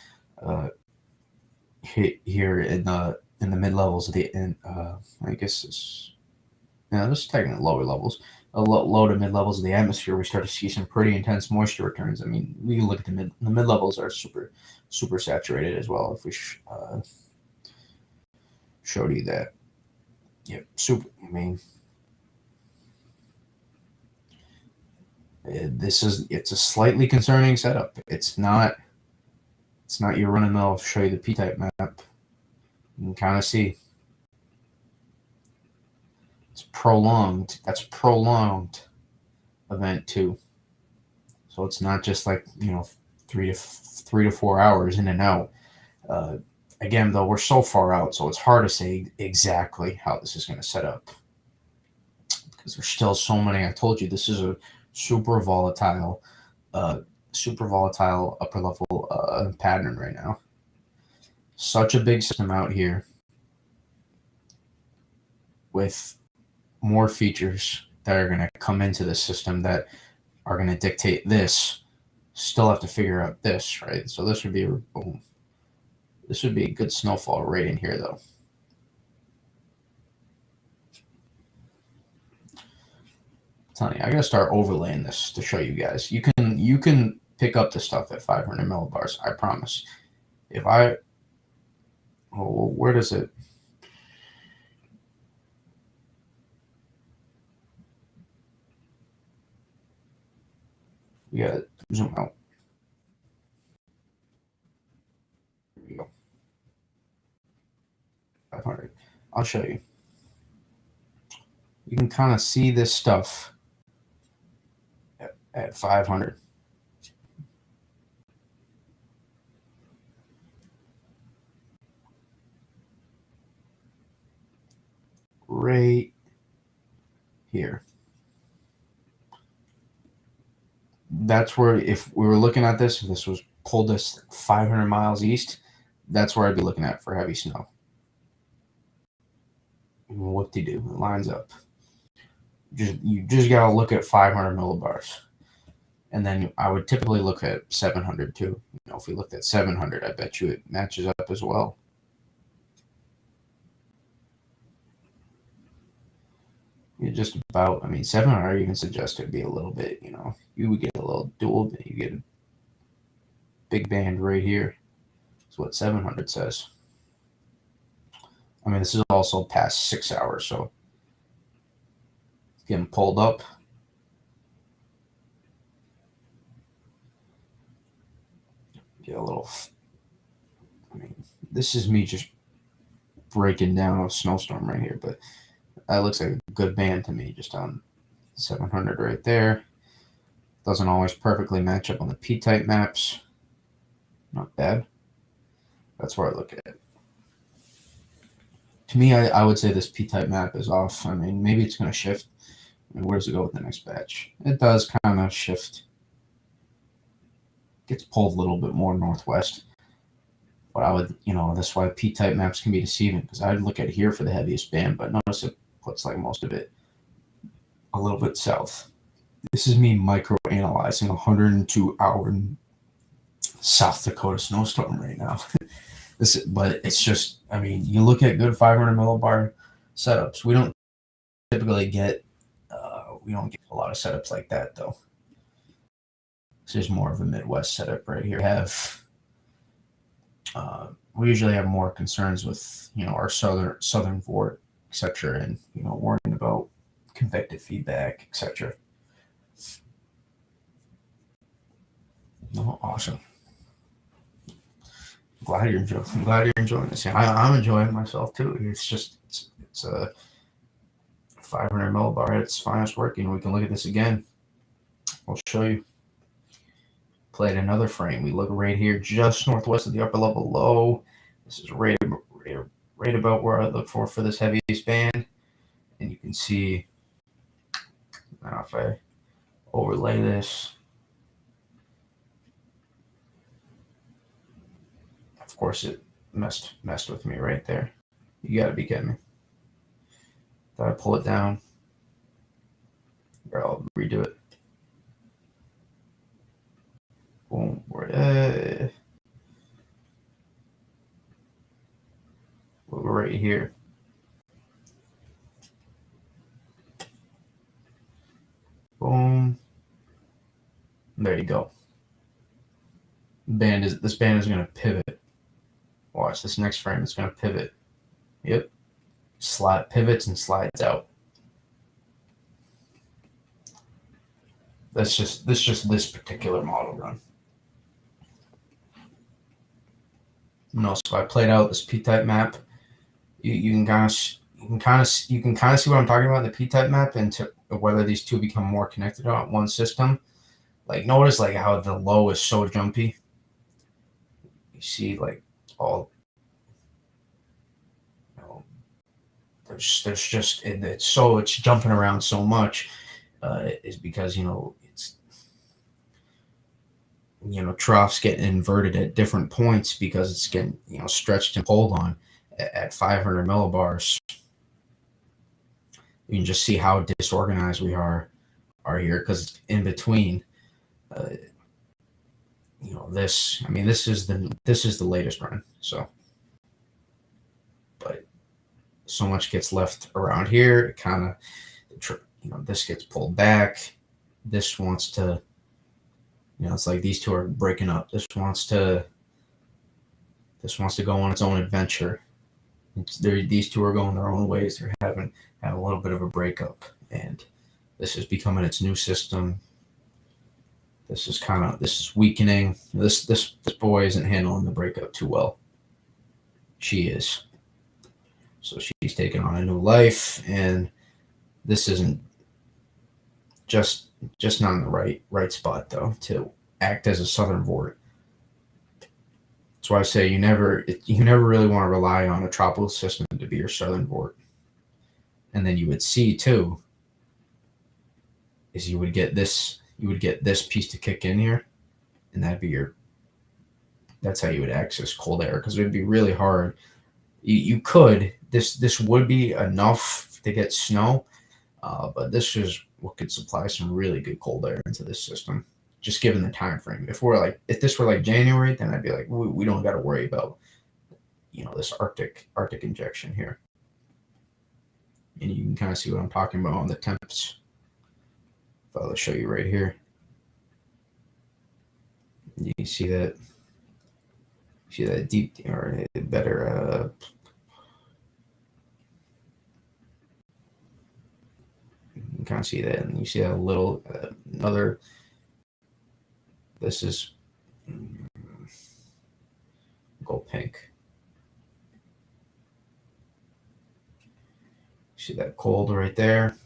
here in the mid levels of I guess this is technically lower levels, low to mid levels of the atmosphere. We start to see some pretty intense moisture returns. I mean, we can look at the mid levels are super saturated as well. If we showed you that, super. I mean, it's a slightly concerning setup. It's not your run of the mill. I'll show you the P-type map. You can kind of see it's prolonged. That's prolonged event 2. So it's not just like 3 to 4 hours in and out. Again, though, we're so far out, so it's hard to say exactly how this is going to set up because there's still so many. I told you this is a super volatile, uh, super volatile upper level pattern right now. Such a big system out here with more features that are going to come into the system that are going to dictate this. Still have to figure out this, right? So this would be boom. This would be a good snowfall right in here, though. I'm telling you, I gotta start overlaying this to show you guys. You can pick up the stuff at 500 millibars. I promise. If I, oh, where does it? We gotta zoom out. Here we go. 500. I'll show you. You can kind of see this stuff at 500. Right here. That's where, if we were looking at this, if this was pulled us 500 miles east, that's where I'd be looking at for heavy snow. Whoop-de-doo, it lines up. You just gotta look at 500 millibars, and then I would typically look at 700 too. If we looked at 700, I bet you it matches up as well. You just about, 700 I even suggest it be a little bit. You would get a little dual, you get a big band right here. That's what 700 says. This is also past 6 hours, so it's getting pulled up. Get a little. This is me just breaking down a snowstorm right here, but that looks like a good band to me, just on 700 right there. Doesn't always perfectly match up on the P-type maps. Not bad. That's where I look at it. To me, I would say this P-type map is off. Maybe it's going to shift. Where does it go with the next batch? It does kind of shift. Gets pulled a little bit more northwest. But I would, that's why P-type maps can be deceiving, because I'd look at here for the heaviest band, but notice it puts like most of it a little bit south. This is me micro-analyzing a 102-hour South Dakota snowstorm right now. But it's just, you look at good 500 millibar setups. We don't typically get, we don't get a lot of setups like that, though. This is more of a Midwest setup right here. We usually have more concerns with, our southern vort, etc., and worrying about convective feedback, etc. Oh, awesong. I'm glad you're enjoying this. I'm enjoying myself too. It's a 500 millibar at its finest working. We can look at this again. I'll show you. Played another frame. We look right here, just northwest of the upper level low. This is right about where I look for this heaviest band. And you can see, now if I overlay this, of course it messed with me right there. You gotta be kidding me. Did I pull it down? Or I'll redo it. Boom. We're right here. Boom. There you go. This band is going to pivot. Watch, this next frame is going to pivot. Yep. Pivots and slides out. That's just this particular model run. So I played out this P-type map. You can kind of see what I'm talking about in the P-type map, and to whether these two become more connected on one system. Like, notice how the low is so jumpy. You see all there's just it's jumping around so much, is because it's troughs getting inverted at different points because it's getting stretched and pulled on at 500 millibars. You can just see how disorganized we are here, because in between, this. I mean, this is the latest run. So, but so much gets left around here. It kind of, this gets pulled back. This wants to, it's like these two are breaking up. This wants to go on its own adventure. These two are going their own ways. They're having a little bit of a breakup, and this is becoming its new system. This is weakening. This boy isn't handling the breakup too well. She is. So she's taking on a new life, and this isn't just not in the right spot though to act as a southern vort. That's why I say you never really want to rely on a tropical system to be your southern vort. And then you would see too is you would get this piece to kick in here, and that's how you would access cold air, because it would be really hard. You could, this would be enough to get snow, but this is what could supply some really good cold air into this system, just given the time frame. If this were like January, then I'd be like, we don't got to worry about this Arctic injection here. And you can kind of see what I'm talking about on the temps. I'll show you right here. You see that deep, or better, you can kind of see that, and you see that little another. This is go pink. See that cold right there?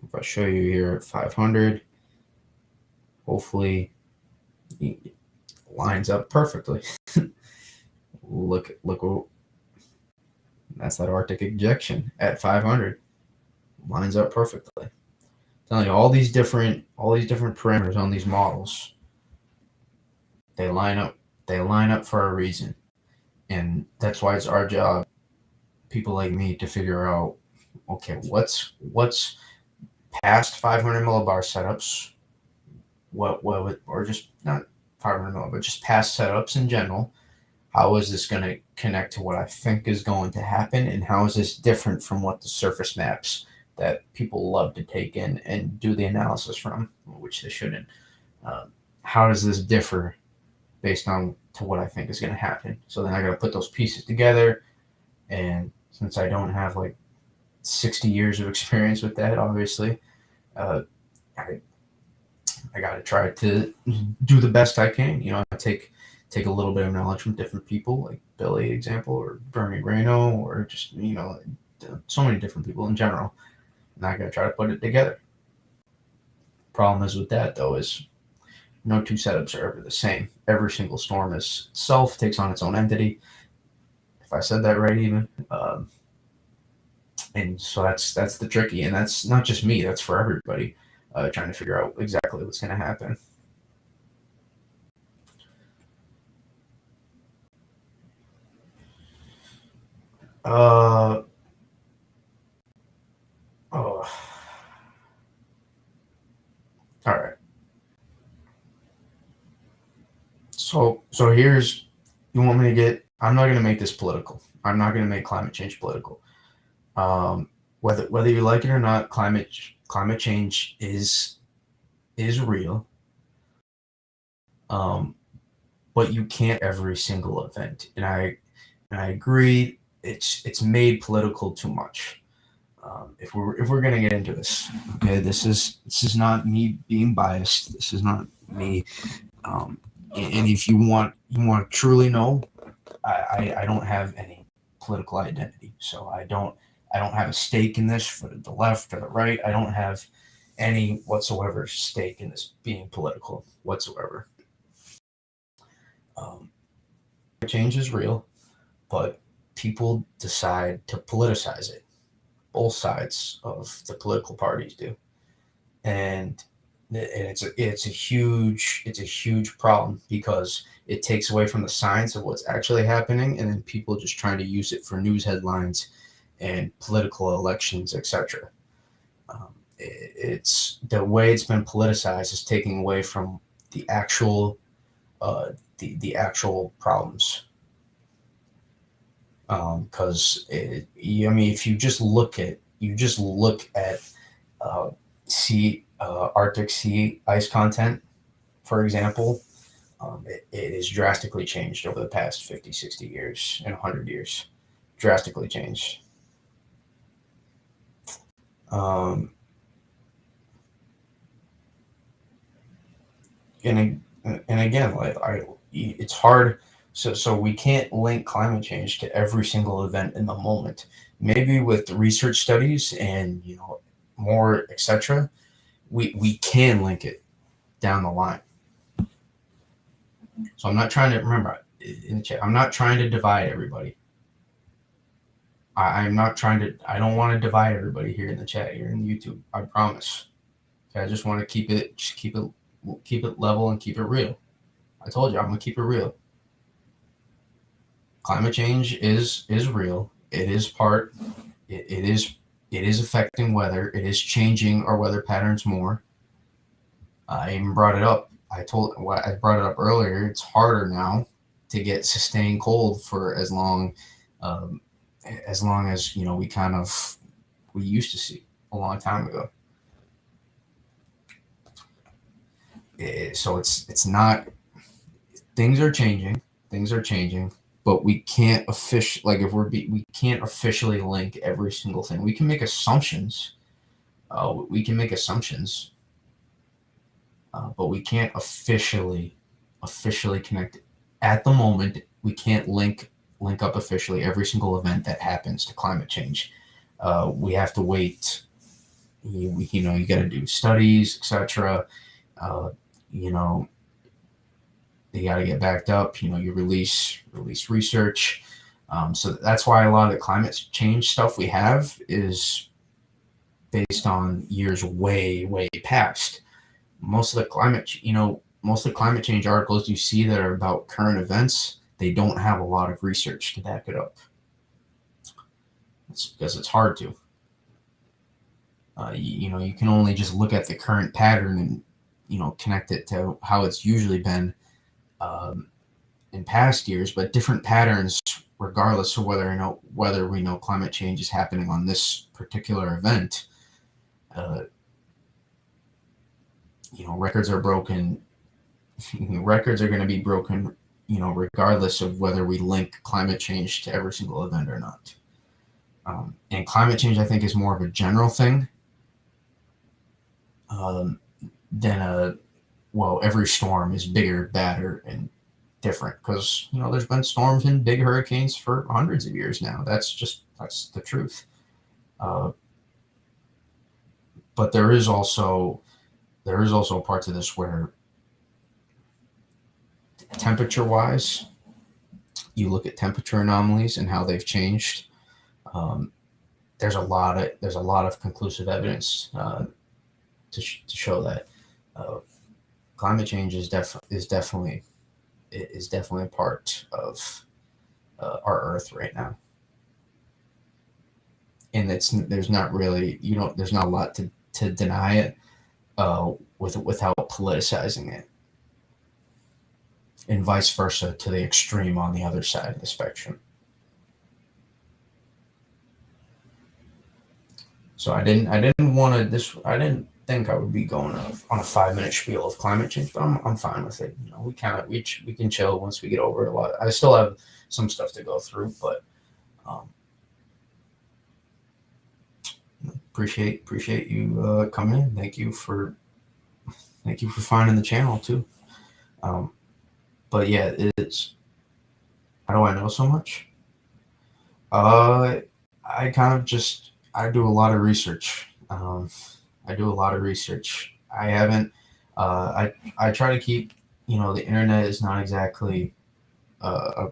If I show you here at 500, hopefully it lines up perfectly. Look, that's that Arctic injection at 500. Lines up perfectly. I'm telling you, all these different parameters on these models, they line up for a reason. And that's why it's our job, people like me, to figure out, okay, what's past 500 millibar setups, or just not 500 millibar, but just past setups in general. How is this going to connect to what I think is going to happen, and how is this different from what the surface maps that people love to take in and do the analysis from, which they shouldn't? How does this differ based on to what I think is going to happen? So then I got to put those pieces together, and since I don't have like 60 years of experience with that, obviously, I got to try to do the best I can. I take a little bit of knowledge from different people, like Billy, example, or Bernie Reno, or just so many different people in general, and I got to try to put it together. Problem is with that though is no two setups are ever the same. Every single storm itself takes on its own entity, if I said that right even. And so that's the tricky, and that's not just me, that's for everybody, trying to figure out exactly what's going to happen. All right. So here's, you want me to get, I'm not going to make this political. I'm not going to make climate change political. Whether you like it or not, climate change is real. But you can't every single event, and I agree. It's made political too much. If we're gonna get into this, okay, this is not me being biased. This is not me. And if you want to truly know, I don't have any political identity, so I don't have a stake in this for the left or the right. I don't have any whatsoever stake in this being political whatsoever. Change is real, but people decide to politicize it. both sides of the political parties do, and it's a huge problem because it takes away from the science of what's actually happening, and then people just trying to use it for news headlines and political elections, etc. It's the way it's been politicized is taking away from the actual the actual problems. Because I mean, if you just look at uh, Arctic sea ice content, for example, it has drastically changed over the past 50, 60 years and 100 years. Drastically changed. Um, and again, it's hard. So we can't link climate change to every single event in the moment. Maybe with research studies and more etc. We can link it down the line. So I'm not trying to remember in the chat. I'm not trying to divide everybody. I'm not trying to. I don't want to divide everybody here in the chat, here in YouTube. I promise. Okay, I just want to keep it level and keep it real. I told you I'm gonna keep it real. Climate change is real. It is part. It is affecting weather. It is changing our weather patterns more. I even brought it up. I brought it up earlier. It's harder now to get sustained cold for as long as we used to see a long time ago. So it's not. Things are changing. But we can't we can't officially link every single thing. We can make assumptions. But we can't officially connect it. At the moment. We can't link up officially every single event that happens to climate change. We have to wait. You got to do studies, etc. You got to get backed up. You release research. So that's why a lot of the climate change stuff we have is based on years way past. Most of the climate change articles you see that are about current events, they don't have a lot of research to back it up. It's because it's hard to. You can only just look at the current pattern and connect it to how it's usually been in past years, but different patterns, regardless of whether we know climate change is happening on this particular event. Records are broken. Records are going to be broken, regardless of whether we link climate change to every single event or not. And climate change, I think, is more of a general thing than every storm is bigger, badder, and different. Because there's been storms and big hurricanes for hundreds of years now. That's the truth. But there is also parts of this where temperature-wise, you look at temperature anomalies and how they've changed. There's a lot of conclusive evidence to show that climate change is definitely a part of our Earth right now, and there's not really there's not a lot to deny it without politicizing it, and vice versa to the extreme on the other side of the spectrum. So I didn't think I would be going on a 5-minute spiel of climate change, but I'm fine with it. We can chill once we get over it a lot. I still have some stuff to go through, but appreciate you coming in. Thank you for finding the channel too. But yeah, it's how do I know so much? I do a lot of research. I haven't. I try to keep. The internet is not exactly a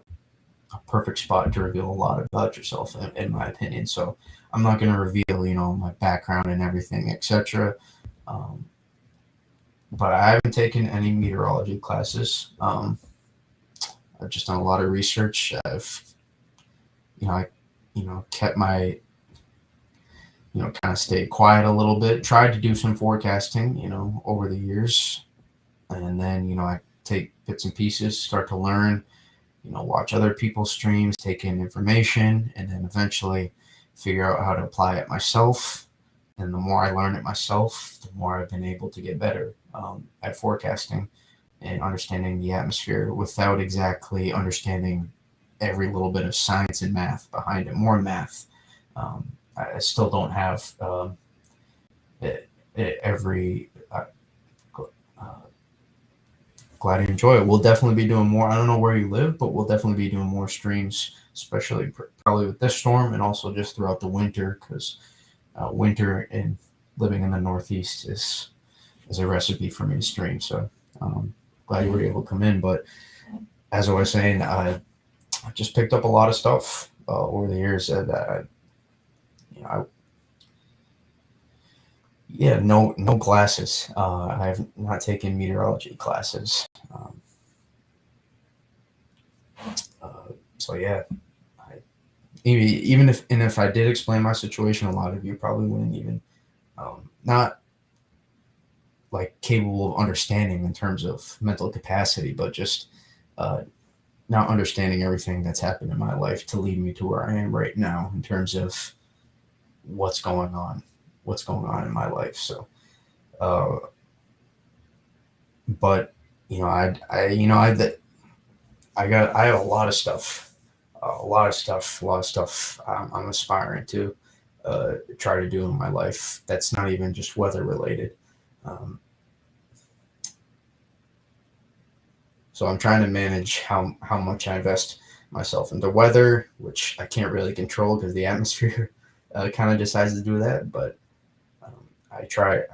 a perfect spot to reveal a lot about yourself, in my opinion. So I'm not going to reveal, my background and everything, etc. Um, but I haven't taken any meteorology classes. I've just done a lot of research. I kept my, kind of stayed quiet a little bit. Tried to do some forecasting, over the years, and then, I take bits and pieces, start to learn, watch other people's streams, take in information, and then eventually figure out how to apply it myself. And the more I learn it myself, the more I've been able to get better at forecasting and understanding the atmosphere without exactly understanding every little bit of science and math behind it. More math. I still don't have every. Uh, Glad you enjoy it. We'll definitely be doing more. I don't know where you live, but we'll definitely be doing more streams, especially probably with this storm, and also just throughout the winter, because winter and living in the Northeast is a recipe for me to stream. So glad you were able to come in. But as I was saying, I just picked up a lot of stuff over the years that yeah, no classes. I've not taken meteorology classes. So yeah, I, even if I did explain my situation, a lot of you probably wouldn't even not like capable of understanding in terms of mental capacity, but just uh, not understanding everything that's happened in my life to lead me to where I am right now in terms of what's going on, in my life. So, uh, but I have a lot of stuff, I'm aspiring to try to do in my life. That's not even just weather related. Um, so I'm trying to manage how much I invest myself into weather, which I can't really control because the atmosphere kind of decides to do that. But I try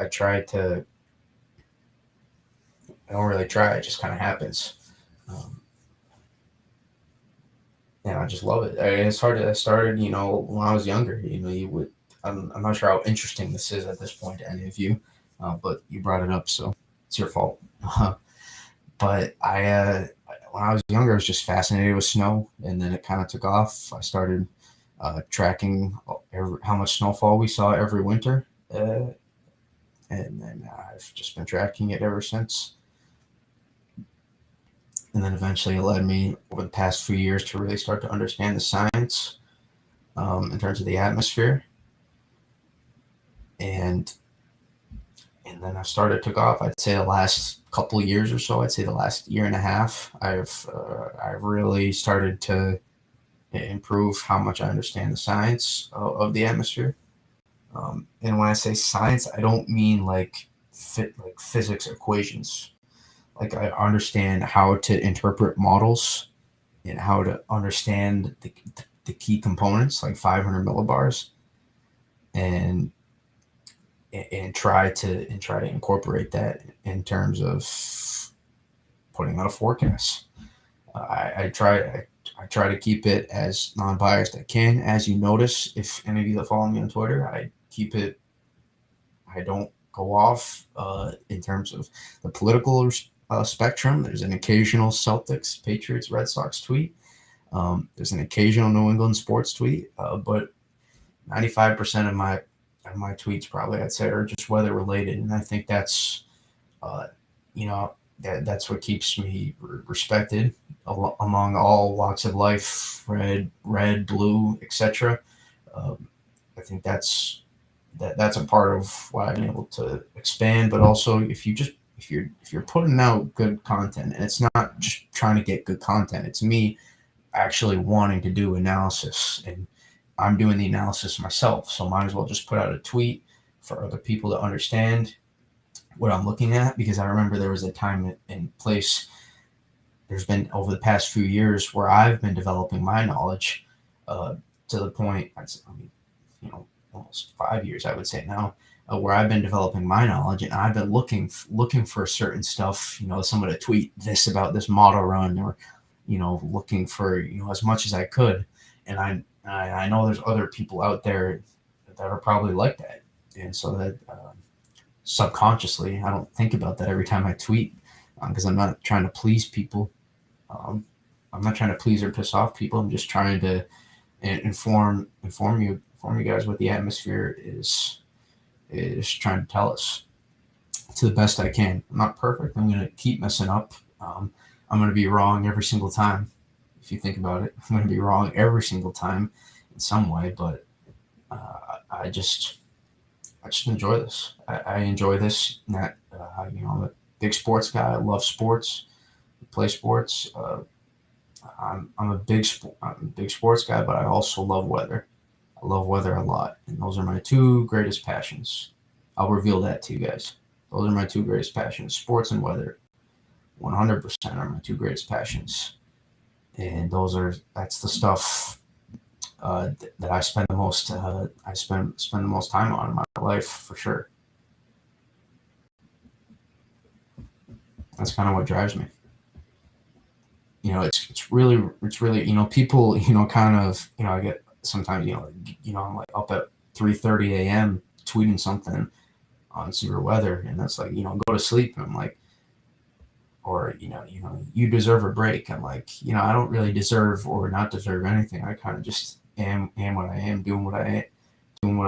to. I don't really try. It just kind of happens. Um, and I just love it. It's hard to. I started, when I was younger. You would. I'm not sure how interesting this is at this point to any of you, but you brought it up, so it's your fault. But when I was younger, I was just fascinated with snow, and then it kind of took off. I started tracking how much snowfall we saw every winter, and then I've just been tracking it ever since. And then eventually it led me over the past few years to really start to understand the science in terms of the atmosphere. And then I started took off. I'd say the last couple of years or so. I'd say the last year and a half. I've really started to improve how much I understand the science of the atmosphere. And when I say science, I don't mean like physics equations. Like I understand how to interpret models and how to understand the key components, like 500 millibars, and try to incorporate that in terms of putting out a forecast. I try to keep it as non-biased I can. As you notice, if any of you that follow me on Twitter, I keep it. I don't go off in terms of the political spectrum. There's an occasional Celtics, Patriots, Red Sox tweet. There's an occasional New England sports tweet, but 95% of my tweets probably I'd say are just weather related, and I think that's uh, that's what keeps me respected among all walks of life, red, blue, etc. I think that's a part of why I'm able to expand. But also, if you're putting out good content, and it's not just trying to get good content, it's me actually wanting to do analysis, and I'm doing the analysis myself. So might as well just put out a tweet for other people to understand what I'm looking at, because I remember there was a time and place. There's been over the past few years where I've been developing my knowledge to the point, almost 5 years, I would say now, where I've been developing my knowledge, and I've been looking for certain stuff. Someone to tweet this about this model run, or looking for as much as I could, and I know there's other people out there that are probably like that, and so that subconsciously I don't think about that every time I tweet because I'm not trying to please people. Um, I'm not trying to please or piss off people. I'm just trying to inform you guys what the atmosphere is trying to tell us to the best I can. I'm not perfect. I'm going to keep messing up. I'm going to be wrong every single time. If you think about it, I'm going to be wrong every single time in some way. But I just enjoy this. I enjoy this. That I'm a big sports guy. I love sports. Play sports. I'm a big sports guy, but I also love weather. I love weather a lot, and those are my two greatest passions. I'll reveal that to you guys. Those are my two greatest passions: sports and weather. 100% are my two greatest passions, and that's the stuff that I spend the most. I spend the most time on in my life for sure. That's kind of what drives me. It's really people kind of I get sometimes I'm like up at 3:30 a.m. tweeting something on severe weather, and that's like go to sleep. And I'm like, or you deserve a break. I'm like, I don't really deserve or not deserve anything. I kind of just am what I am, doing what I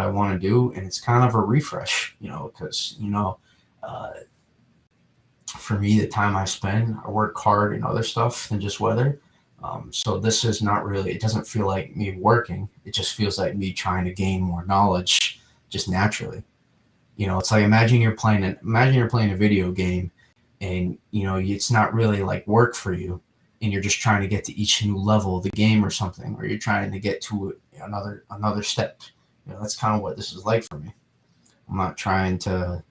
want to do, and it's kind of a refresh, because uh, for me, the time I spend, I work hard in other stuff than just weather. So this is not really. It doesn't feel like me working. It just feels like me trying to gain more knowledge, just naturally. It's like imagine you're playing a video game, and it's not really like work for you, and you're just trying to get to each new level of the game or something, or you're trying to get to another step. That's kind of what this is like for me. I'm not trying to.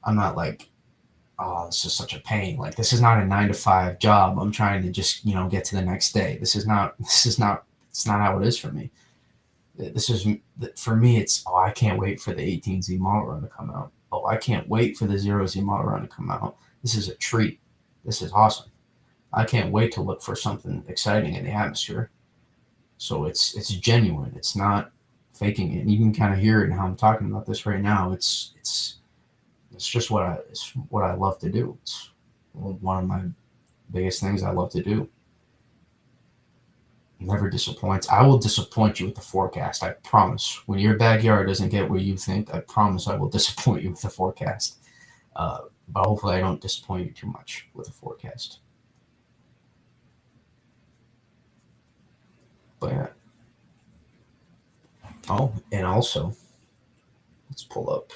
I'm not like, oh, this is such a pain. Like, this is not a 9 to 5 job. I'm trying to just get to the next day. It's not how it is for me. This is For me. It's, oh, I can't wait for the 18Z model run to come out. Oh, I can't wait for the 0Z model run to come out. This is a treat. This is awesome. I can't wait to look for something exciting in the atmosphere. So it's genuine. It's not faking it. And you can kind of hear it in how I'm talking about this right now. It's just what I love to do. It's one of my biggest things I love to do. Never disappoints. I will disappoint you with the forecast. I promise. When your backyard doesn't get what you think, I promise I will disappoint you with the forecast. But hopefully I don't disappoint you too much with the forecast. But yeah. Oh, and also, let's pull up.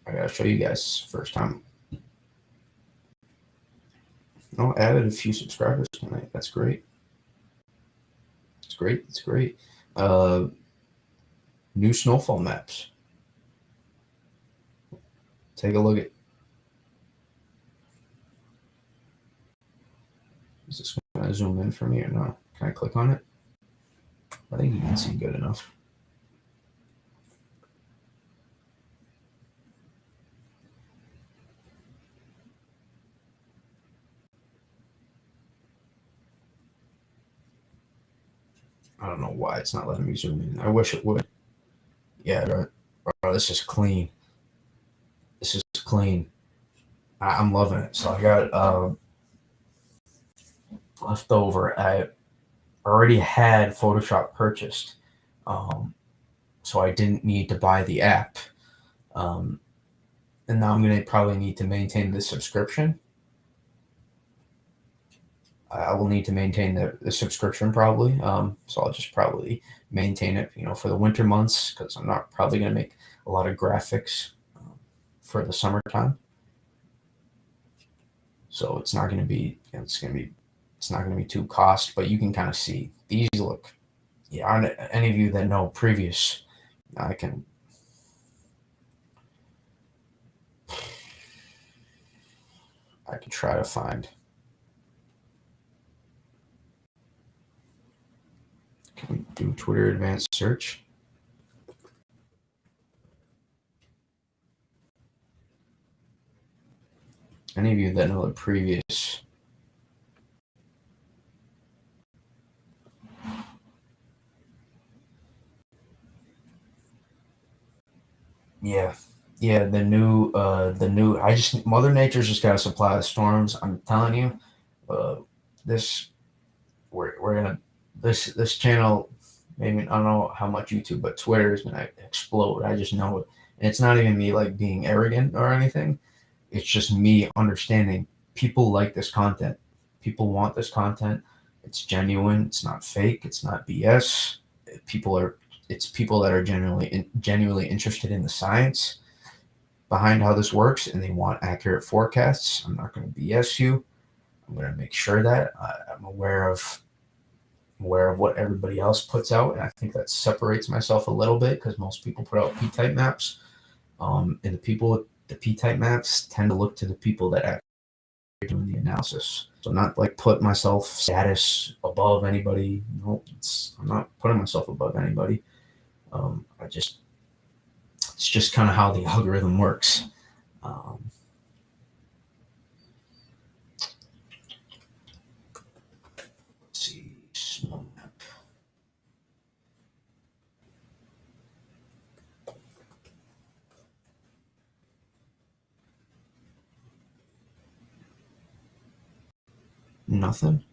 I gotta show you guys first time. Oh, added a few subscribers tonight. That's great. It's great. New snowfall maps. Take a look at. Is this going to zoom in for me or not? Can I click on it? I think you can see good enough. I don't know why it's not letting me zoom in. I wish it would. Yeah, right. Oh, this is clean. This is clean. I'm loving it. So I got leftover. I already had Photoshop purchased, so I didn't need to buy the app. And now I'm gonna probably need to maintain the subscription. I will need to maintain the subscription probably. So I'll just probably maintain it, for the winter months, because I'm not probably going to make a lot of graphics for the summertime. So it's not going to be, it's not going to be too cost, but you can kind of see these look. Yeah, any of you that know previous, I can try to find. Can we do Twitter advanced search? Any of you that know the previous. Yeah. Yeah, the new I just Mother Nature's just gotta supply the storms. I'm telling you, uh this we're gonna this channel, maybe I don't know how much YouTube, but Twitter is gonna explode. I just know it. And it's not even me like being arrogant or anything. It's just me understanding people like this content. People want this content. It's genuine. It's not fake. It's not BS. People are. It's people that are genuinely interested in the science behind how this works, and they want accurate forecasts. I'm not going to BS you. I'm going to make sure that I'm aware of what everybody else puts out, and I think that separates myself a little bit because most people put out P-type maps, and the people with the P-type maps tend to look to the people that actually are doing the analysis. So not like put myself status above anybody. No, I'm not putting myself above anybody. It's just kind of how the algorithm works. Um, let's see, small map. Nothing.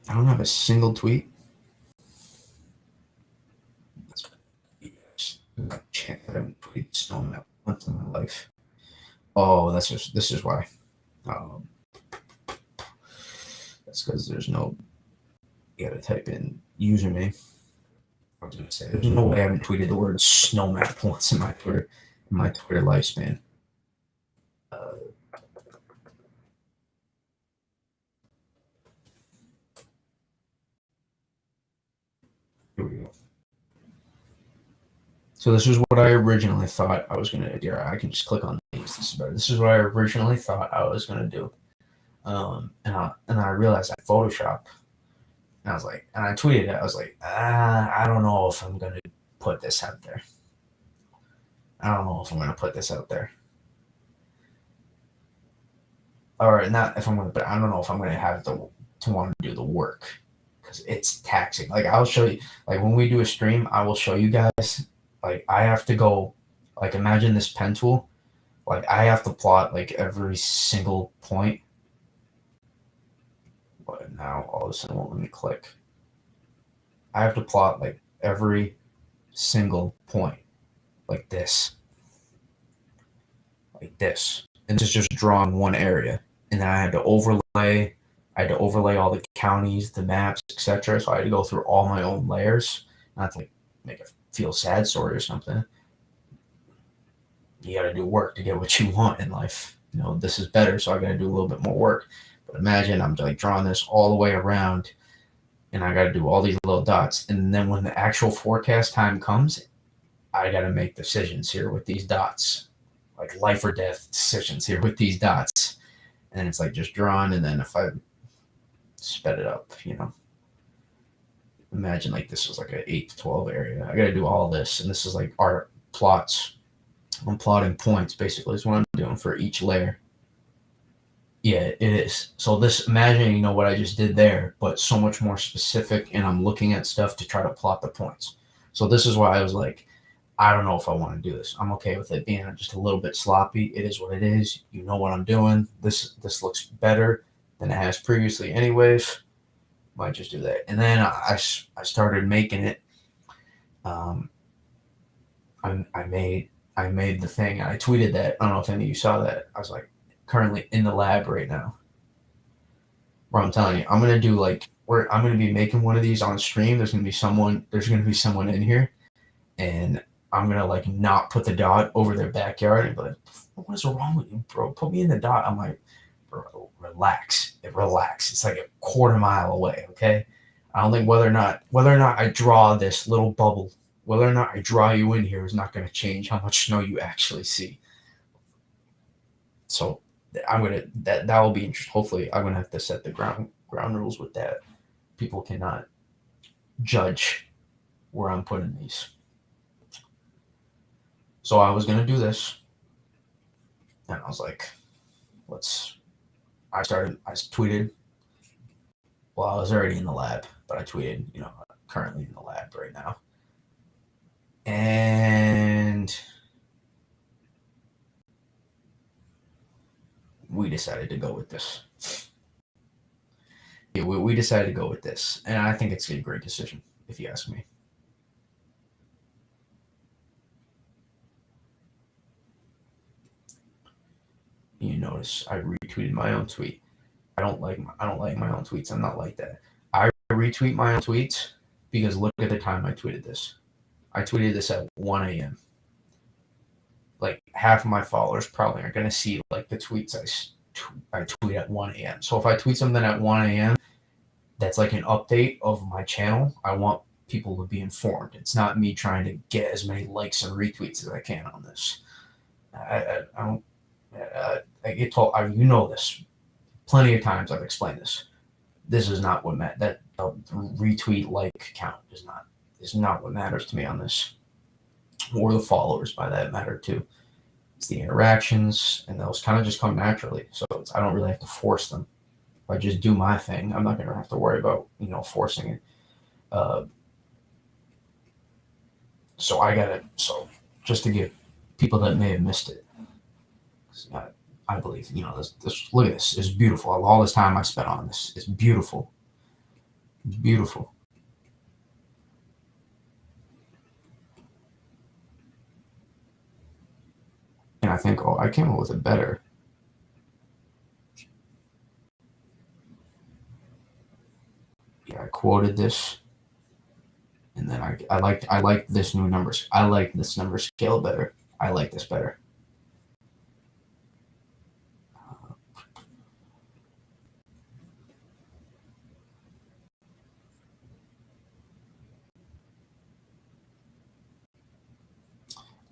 I don't have a single tweet. I haven't tweeted snow map once in my life. Oh, this is why. Um, that's because there's no. You gotta type in username. I was gonna say there's no way I haven't tweeted the word snow map once in my Twitter lifespan. Uh, Here we go. So this is what I originally thought I was gonna do. I can just click on these. This is better. This is what I originally thought I was gonna do. And I realized I Photoshop. And I was like, and I tweeted it. I was like, I don't know if I'm gonna put this out there. I don't know if I'm gonna put this out there. Or not if I'm gonna, but I don't know if I'm gonna have to want to do the work because it's taxing. Like I'll show you, like when we do a stream, I will show you guys. Like I have to go, like imagine this pen tool. Like I have to plot like every single point. But now all of a sudden it won't let me click. I have to plot like every single point like this, and this is just drawing one area. And then I had to overlay. I had to overlay all the counties, the maps, etc. So I had to go through all my own layers, not to like make a feel sad story or something. You got to do work to get what you want in life. You know, this is better, so I got to do a little bit more work. But imagine I'm like drawing this all the way around, and I got to do all these little dots. And then when the actual forecast time comes, I got to make decisions here with these dots, like life or death decisions here with these dots. And it's like just drawn, and then if I sped it up, imagine like this was like an 8 to 12 area. I got to do all this, and this is like art plots. I'm plotting points basically is what I'm doing for each layer. Yeah, it is. So this, imagine, what I just did there, but so much more specific, and I'm looking at stuff to try to plot the points. So this is why I was like, I don't know if I want to do this. I'm okay with it being just a little bit sloppy. It is what it is. You know what I'm doing. This looks better than it has previously anyways. Might just do that. And then I started making it. I made the thing. I tweeted that. I don't know if any of you saw that. I was like, currently in the lab right now. Where I'm telling you, I'm gonna do like where I'm gonna be making one of these on stream. There's gonna be someone in here, and I'm gonna like not put the dot over their backyard and be like, what is wrong with you, bro? Put me in the dot. I'm like, bro, relax. It's like a quarter mile away, okay? I don't think whether or not I draw this little bubble, whether or not I draw you in here is not gonna change how much snow you actually see. So I'm gonna that will be interesting. Hopefully, I'm gonna have to set the ground rules with that. People cannot judge where I'm putting these. So I was gonna do this, and I was like, let's. I tweeted. Well, I was already in the lab, but I tweeted, currently in the lab right now, and we decided to go with this. Yeah, we decided to go with this, and I think it's a great decision, if you ask me. You notice I retweeted my own tweet. I don't like my own tweets. I'm not like that. I retweet my own tweets because look at the time I tweeted this. I tweeted this at 1 a.m. Like half of my followers probably aren't going to see like the tweets I tweet at 1 a.m. So if I tweet something at 1 a.m. that's like an update of my channel, I want people to be informed. It's not me trying to get as many likes and retweets as I can on this. I don't. I get told. You know this. Plenty of times I've explained this. This is not what that retweet like count is not what matters to me on this, or the followers by that matter too. It's the interactions, and those kind of just come naturally. So I don't really have to force them. If I just do my thing, I'm not going to have to worry about forcing it. So I got it. So just to give people that may have missed it, I believe this. Look at this. It's beautiful. All this time I spent on this. It's beautiful. It's beautiful. And I think, I came up with it better. Yeah, I quoted this, and then I like this new numbers. I like this number scale better. I like this better.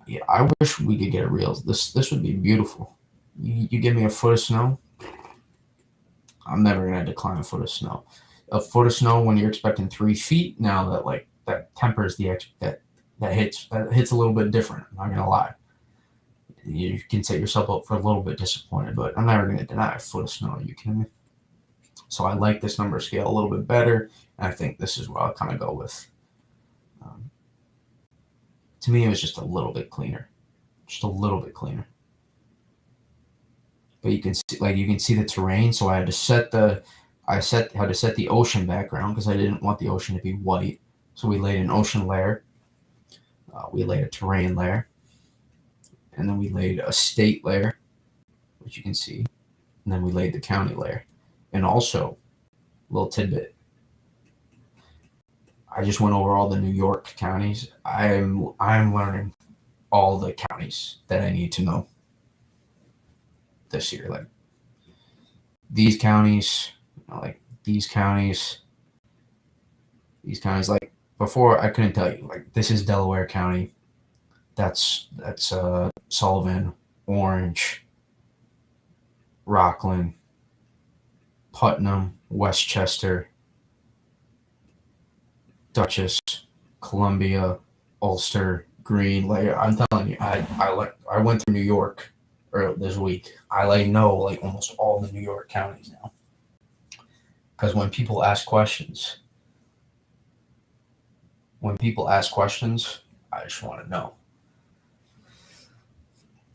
Yeah, I wish we could get a real. This would be beautiful. You give me a foot of snow, I'm never gonna decline a foot of snow. A foot of snow when you're expecting 3 feet. Now that tempers that hits a little bit different. I'm not gonna lie. You can set yourself up for a little bit disappointed, but I'm never gonna deny a foot of snow. Are you kidding me? So I like this number scale a little bit better, and I think this is what I'll kind of go with. To me, it was just a little bit cleaner, just a little bit cleaner. But you can see the terrain. So I had to set the ocean background because I didn't want the ocean to be white. So we laid an ocean layer, we laid a terrain layer, and then we laid a state layer, which you can see, and then we laid the county layer. And also, little tidbit, I just went over all the New York counties. I'm learning all the counties that I need to know this year. Like these counties, these counties. Like before, I couldn't tell you. Like this is Delaware County. That's Sullivan, Orange, Rockland, Putnam, Westchester, Dutchess, Columbia, Ulster, Greene. Like I'm telling you, I went through New York this week. I know almost all the New York counties now. Because when people ask questions, I just want to know,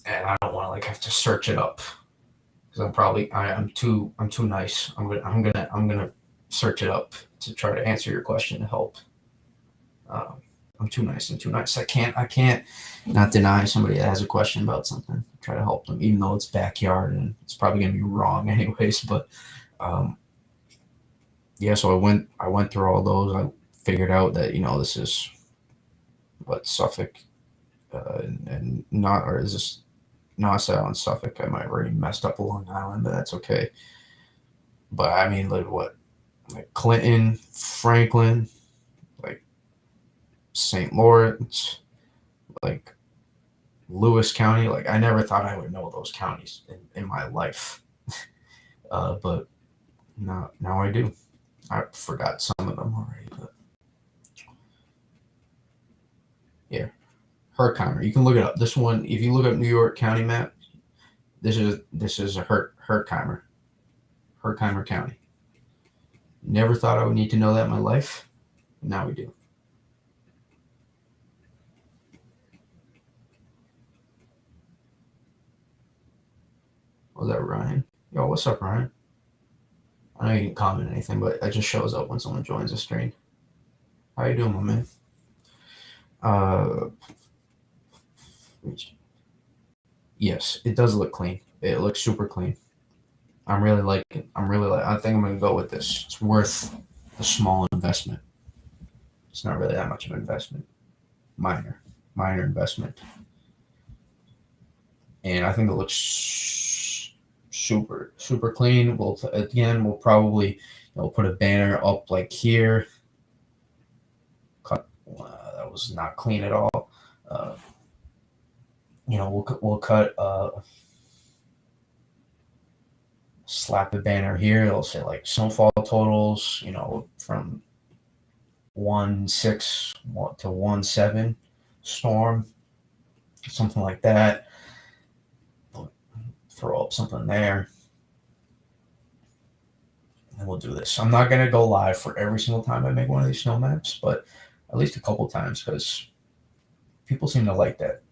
and I don't want to have to search it up because I'm too nice. I'm gonna search it up to try to answer your question to help. I'm too nice. I can't not deny somebody that has a question about something. Try to help them, even though it's backyard and it's probably gonna be wrong anyways. But yeah, so I went through all those. I figured out that this is what Suffolk and not, or is this Nassau and Suffolk? I might have already messed up Long Island, but that's okay. But I mean, what, like Clinton, Franklin, like St. Lawrence, like Lewis County. Like I never thought I would know those counties in my life, but now I do. I forgot some of them already, but yeah. Herkimer. You can look it up. This one, if you look up New York County map, this is a Herkimer County. Never thought I would need to know that in my life. Now we do. Was that Ryan? Yo, what's up, Ryan? I know you didn't comment anything, but it just shows up when someone joins the stream. How you doing, my man? Yes, it does look clean. It looks super clean. I think I'm gonna go with this. It's worth a small investment. It's not really that much of an investment. Minor investment. And I think it looks super clean. We'll probably put a banner up like here. Cut. That was not clean at all. We'll cut. Slap a banner here. It'll say like snowfall totals. From 1.6 to 1.7 storm, something like that. Throw up something there, and we'll do this. I'm not gonna go live for every single time I make one of these snow maps, but at least a couple times, because people seem to like that.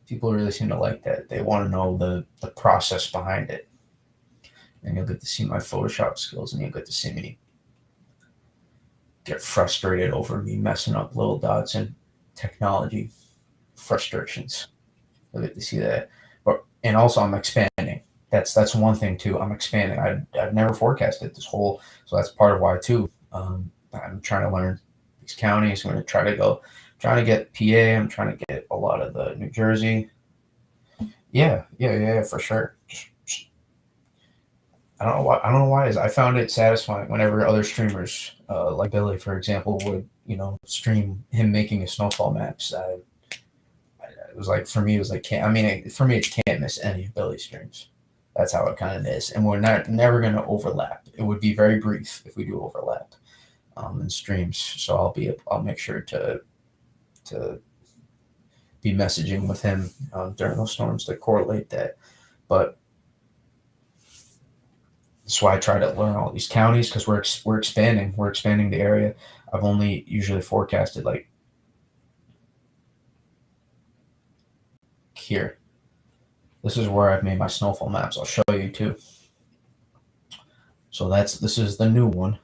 People really seem to like that. They want to know the process behind it. And you'll get to see my Photoshop skills, and you'll get to see me get frustrated over me messing up little dots and technology frustrations. You'll get to see that. And also I'm expanding. That's one thing too. I'm expanding. I've never forecasted this whole, so that's part of why too. I'm trying to learn these counties. I'm going to trying to get PA. I'm trying to get a lot of the New Jersey. Yeah, for sure. I don't know why. I found it satisfying whenever other streamers, like Billy, for example, would stream him making his snowfall maps. It was like, for me, it's can't miss any of Billy's streams. That's how it kind of is, and we're never going to overlap. It would be very brief if we do overlap in streams. So I'll make sure to be messaging with him during those storms to correlate that, but. That's why I try to learn all these counties, because we're expanding. We're expanding the area. I've only usually forecasted like here. This is where I've made my snowfall maps. I'll show you too. So this is the new one.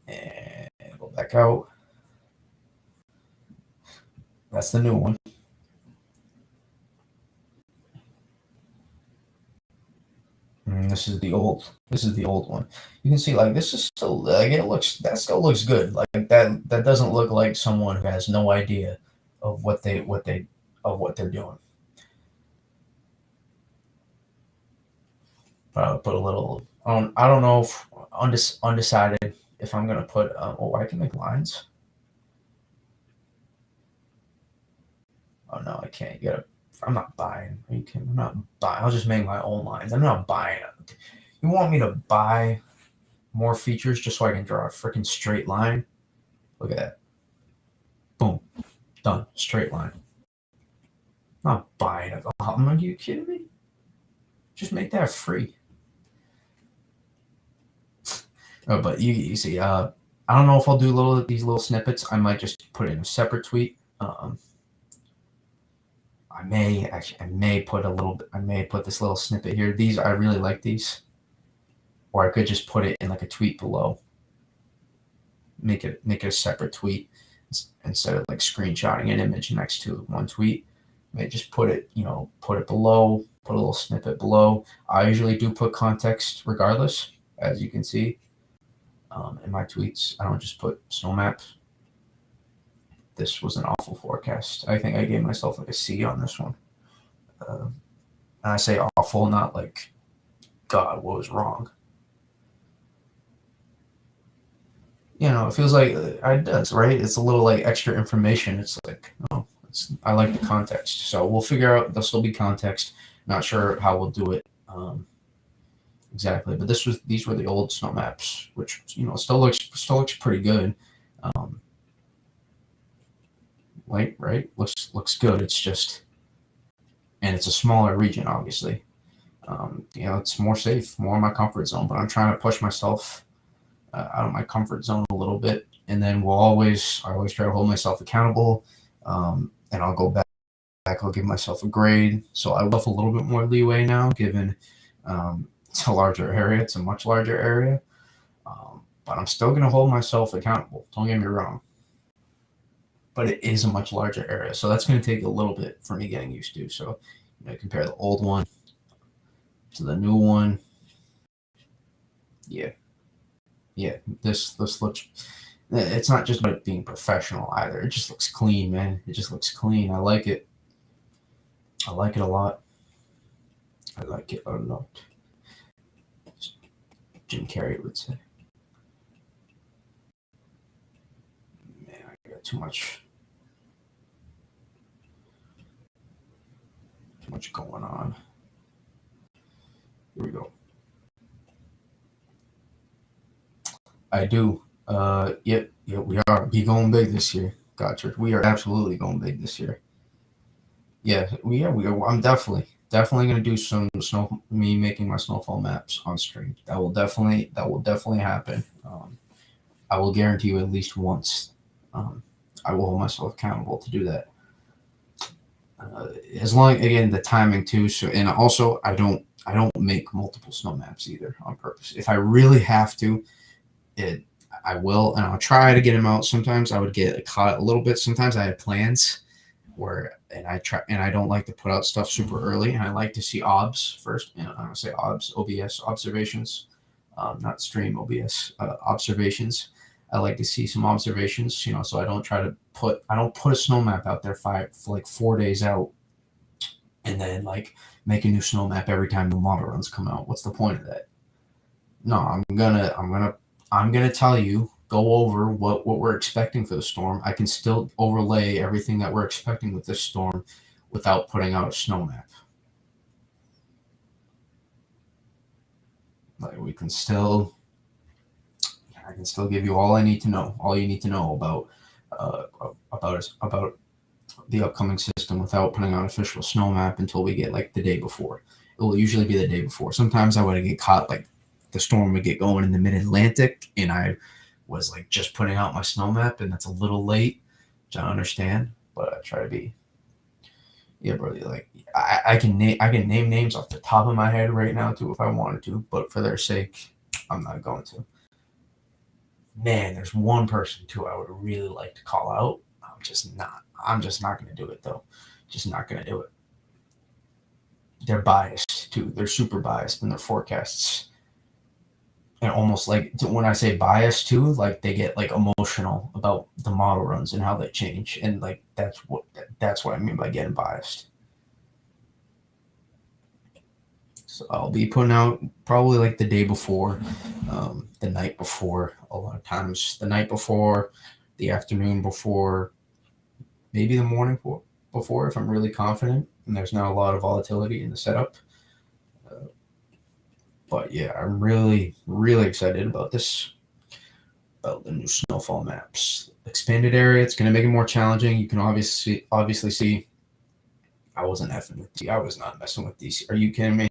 And go back out. That's the new one. And this is the old one. You can see like this is still like that still looks good. Like that doesn't look like someone who has no idea of what they're doing. Put a little. I don't know if undecided if I'm gonna put. I can make lines. Oh no, I can't. I'm not buying. Are you kidding? I'm not buying. I'll just make my own lines. I'm not buying it. You want me to buy more features just so I can draw a freaking straight line? Look at that. Boom. Done. Straight line. I'm not buying it. Are you kidding me? Just make that free. Oh, but you see, I don't know if I'll do these little snippets. I might just put it in a separate tweet. I may put this little snippet here. These, I really like these. Or I could just put it in like a tweet below. Make it a separate tweet instead of like screenshotting an image next to one tweet. I may just put it below, put a little snippet below. I usually do put context regardless, as you can see. In my tweets, I don't just put snow map. This was an awful forecast. I think I gave myself like a C on this one. And I say awful, not like, God, what was wrong? It feels like it does, right? It's a little like extra information. It's like, I like the context. So we'll figure out, there'll still be context. Not sure how we'll do it exactly, but these were the old snow maps, which still looks pretty good. right? Looks good. It's just, and it's a smaller region, obviously. It's more safe, more in my comfort zone. But I'm trying to push myself out of my comfort zone a little bit, and then I always try to hold myself accountable, and I'll go back. I'll give myself a grade. So I love a little bit more leeway now, given it's a larger area. It's a much larger area, but I'm still going to hold myself accountable. Don't get me wrong. But it is a much larger area, so that's going to take a little bit for me getting used to. So, compare the old one to the new one. Yeah, yeah. This looks. It's not just about being professional either. It just looks clean, man. It just looks clean. I like it. I like it a lot. I like it a lot. Jim Carrey would say. Man, I got too much going on. Here we go. I do. Yep, we are. We going big this year. Gotcha. We are absolutely going big this year. Yeah, we are. I'm definitely gonna do some me making my snowfall maps on stream. That will definitely happen. I will guarantee you at least once. Um, I will hold myself accountable to do that. As long, again, the timing too. So, and also I don't make multiple snow maps either on purpose. If I really have to, it I will, and I'll try to get them out. Sometimes I would get caught a little bit. Sometimes I had plans where, and I don't like to put out stuff super early, and I like to see OBS first. And I say OBS observations, not stream OBS observations. I like to see some observations, so I don't put a snow map out there like 4 days out, and then like make a new snow map every time the model runs come out. What's the point of that? No, I'm gonna tell you, go over what we're expecting for the storm. I can still overlay everything that we're expecting with this storm without putting out a snow map. Like I can still give you all I need to know, all you need to know about the upcoming system without putting out an official snow map until we get like the day before. It will usually be the day before. Sometimes I would get caught like the storm would get going in the mid-Atlantic, and I was like just putting out my snow map, and that's a little late, which I understand, but I try to be. Yeah, bro. Like I can name names off the top of my head right now too if I wanted to, but for their sake, I'm not going to. Man, there's one person too I would really like to call out. I'm just not going to do it though. Just not going to do it. They're biased too. They're super biased in their forecasts. And almost like when I say biased too, like they get like emotional about the model runs and how they change, and like that's what I mean by getting biased. So I'll be putting out probably like the day before, the night before. A lot of times, the night before, the afternoon before, maybe the morning before if I'm really confident and there's not a lot of volatility in the setup. But yeah, I'm really, really excited about this, about the new snowfall maps. Expanded area, it's going to make it more challenging. You can obviously see I wasn't effing with DC. I was not messing with DC. Are you kidding me?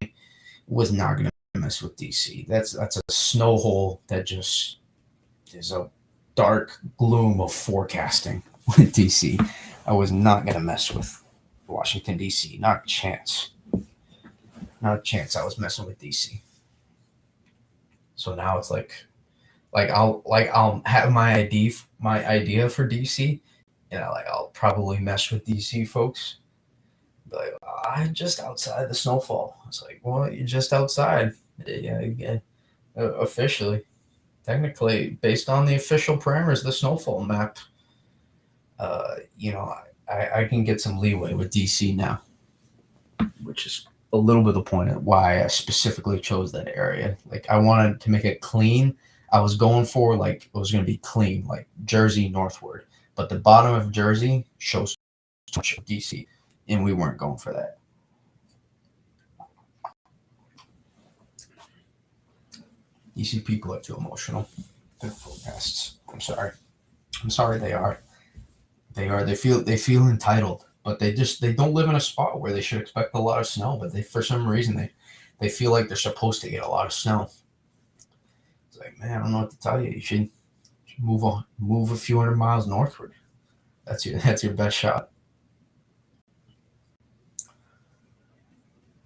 Was not going to mess with DC. That's a snow hole that just is a dark gloom of forecasting with DC. I was not going to mess with Washington, DC. Not a chance. Not a chance I was messing with DC. So now it's I'll have my idea for DC, and I'll probably mess with DC folks. Be like, I'm just outside the snowfall. It's like, well, you're just outside. Yeah, officially, technically, based on the official parameters of the snowfall map, I can get some leeway with DC now, which is a little bit of the point of why I specifically chose that area. Like I wanted to make it clean. I was going for like it was going to be clean, like Jersey northward, but the bottom of Jersey shows so much of DC, and we weren't going for that. DC people are too emotional. They're forecasts. I'm sorry they are. They feel entitled, but they don't live in a spot where they should expect a lot of snow. But for some reason they feel like they're supposed to get a lot of snow. It's like, man, I don't know what to tell you. You should move a few hundred miles northward. That's your best shot.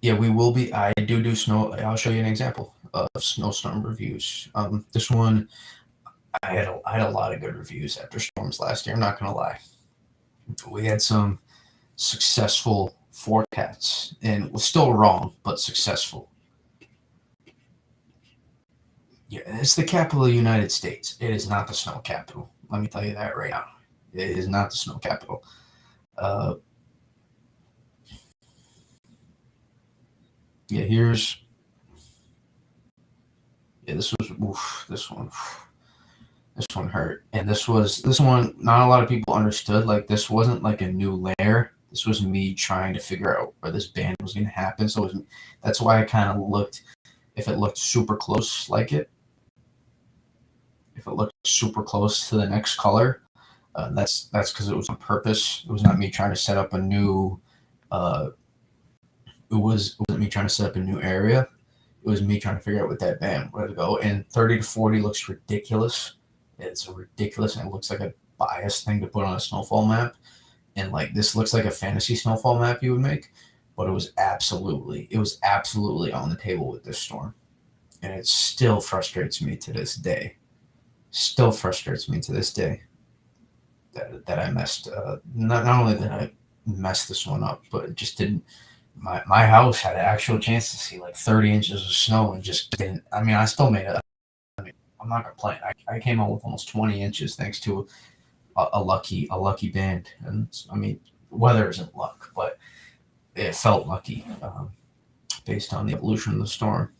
Yeah, we will be. I do snow. I'll show you an example of snowstorm reviews. This one I had a lot of good reviews after storms last year. I'm not gonna lie. We had some successful forecasts, and it was still wrong, but successful. Yeah, it's the capital of the United States. It is not the snow capital. Let me tell you that right now. It is not the snow capital. Uh, yeah, this was this one hurt, and this one. Not a lot of people understood. Like, this wasn't like a new layer. This was me trying to figure out where this band was going to happen. So that's why I kind of looked. If it looked super close, if it looked super close to the next color, that's because it was on purpose. It was not me trying to set up a new. Uh, it wasn't me trying to set up a new area. It was me trying to figure out what that band where to go. And 30 to 40 looks ridiculous. It's ridiculous, and it looks like a biased thing to put on a snowfall map. And like, this looks like a fantasy snowfall map you would make, but it was absolutely on the table with this storm, and it still frustrates me to this day. Still frustrates me to this day that I messed. Not only did I mess this one up, but it just didn't. My house had an actual chance to see like 30 inches of snow and just didn't. I mean, I still made it. I'm not complaining. I came out with almost 20 inches thanks to a lucky band. And I mean, weather isn't luck, but it felt lucky based on the evolution of the storm.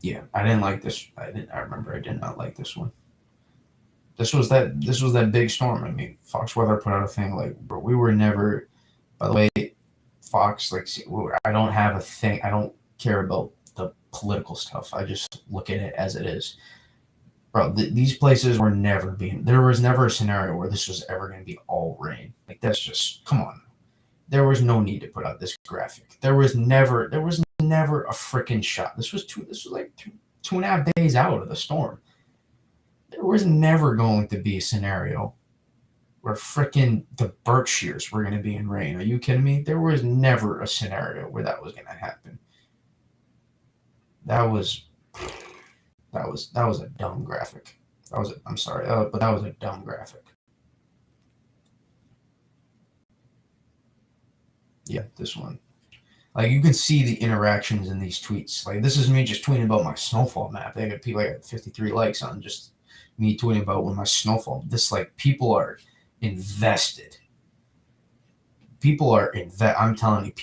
Yeah, I didn't like this. I remember I did not like this one. This was that big storm. I mean, Fox Weather put out a thing like, bro, we were never. By the way, Fox, like, I don't have a thing. I don't care about the political stuff. I just look at it as it is. Bro, these places were never being. There was never a scenario where this was ever going to be all rain. Like, that's just, come on. There was no need to put out this graphic. There was never a freaking shot. This was like two and a half days out of the storm. There was never going to be a scenario where frickin' the Berkshires were going to be in rain. Are you kidding me? There was never a scenario where that was going to happen. That was a dumb graphic. I'm sorry, but that was a dumb graphic. Yeah, this one. Like, you can see the interactions in these tweets. Like, this is me just tweeting about my snowfall map. They got people. I got 53 likes on just me tweeting about when my snowfall. This, like, people are invested. I'm telling you,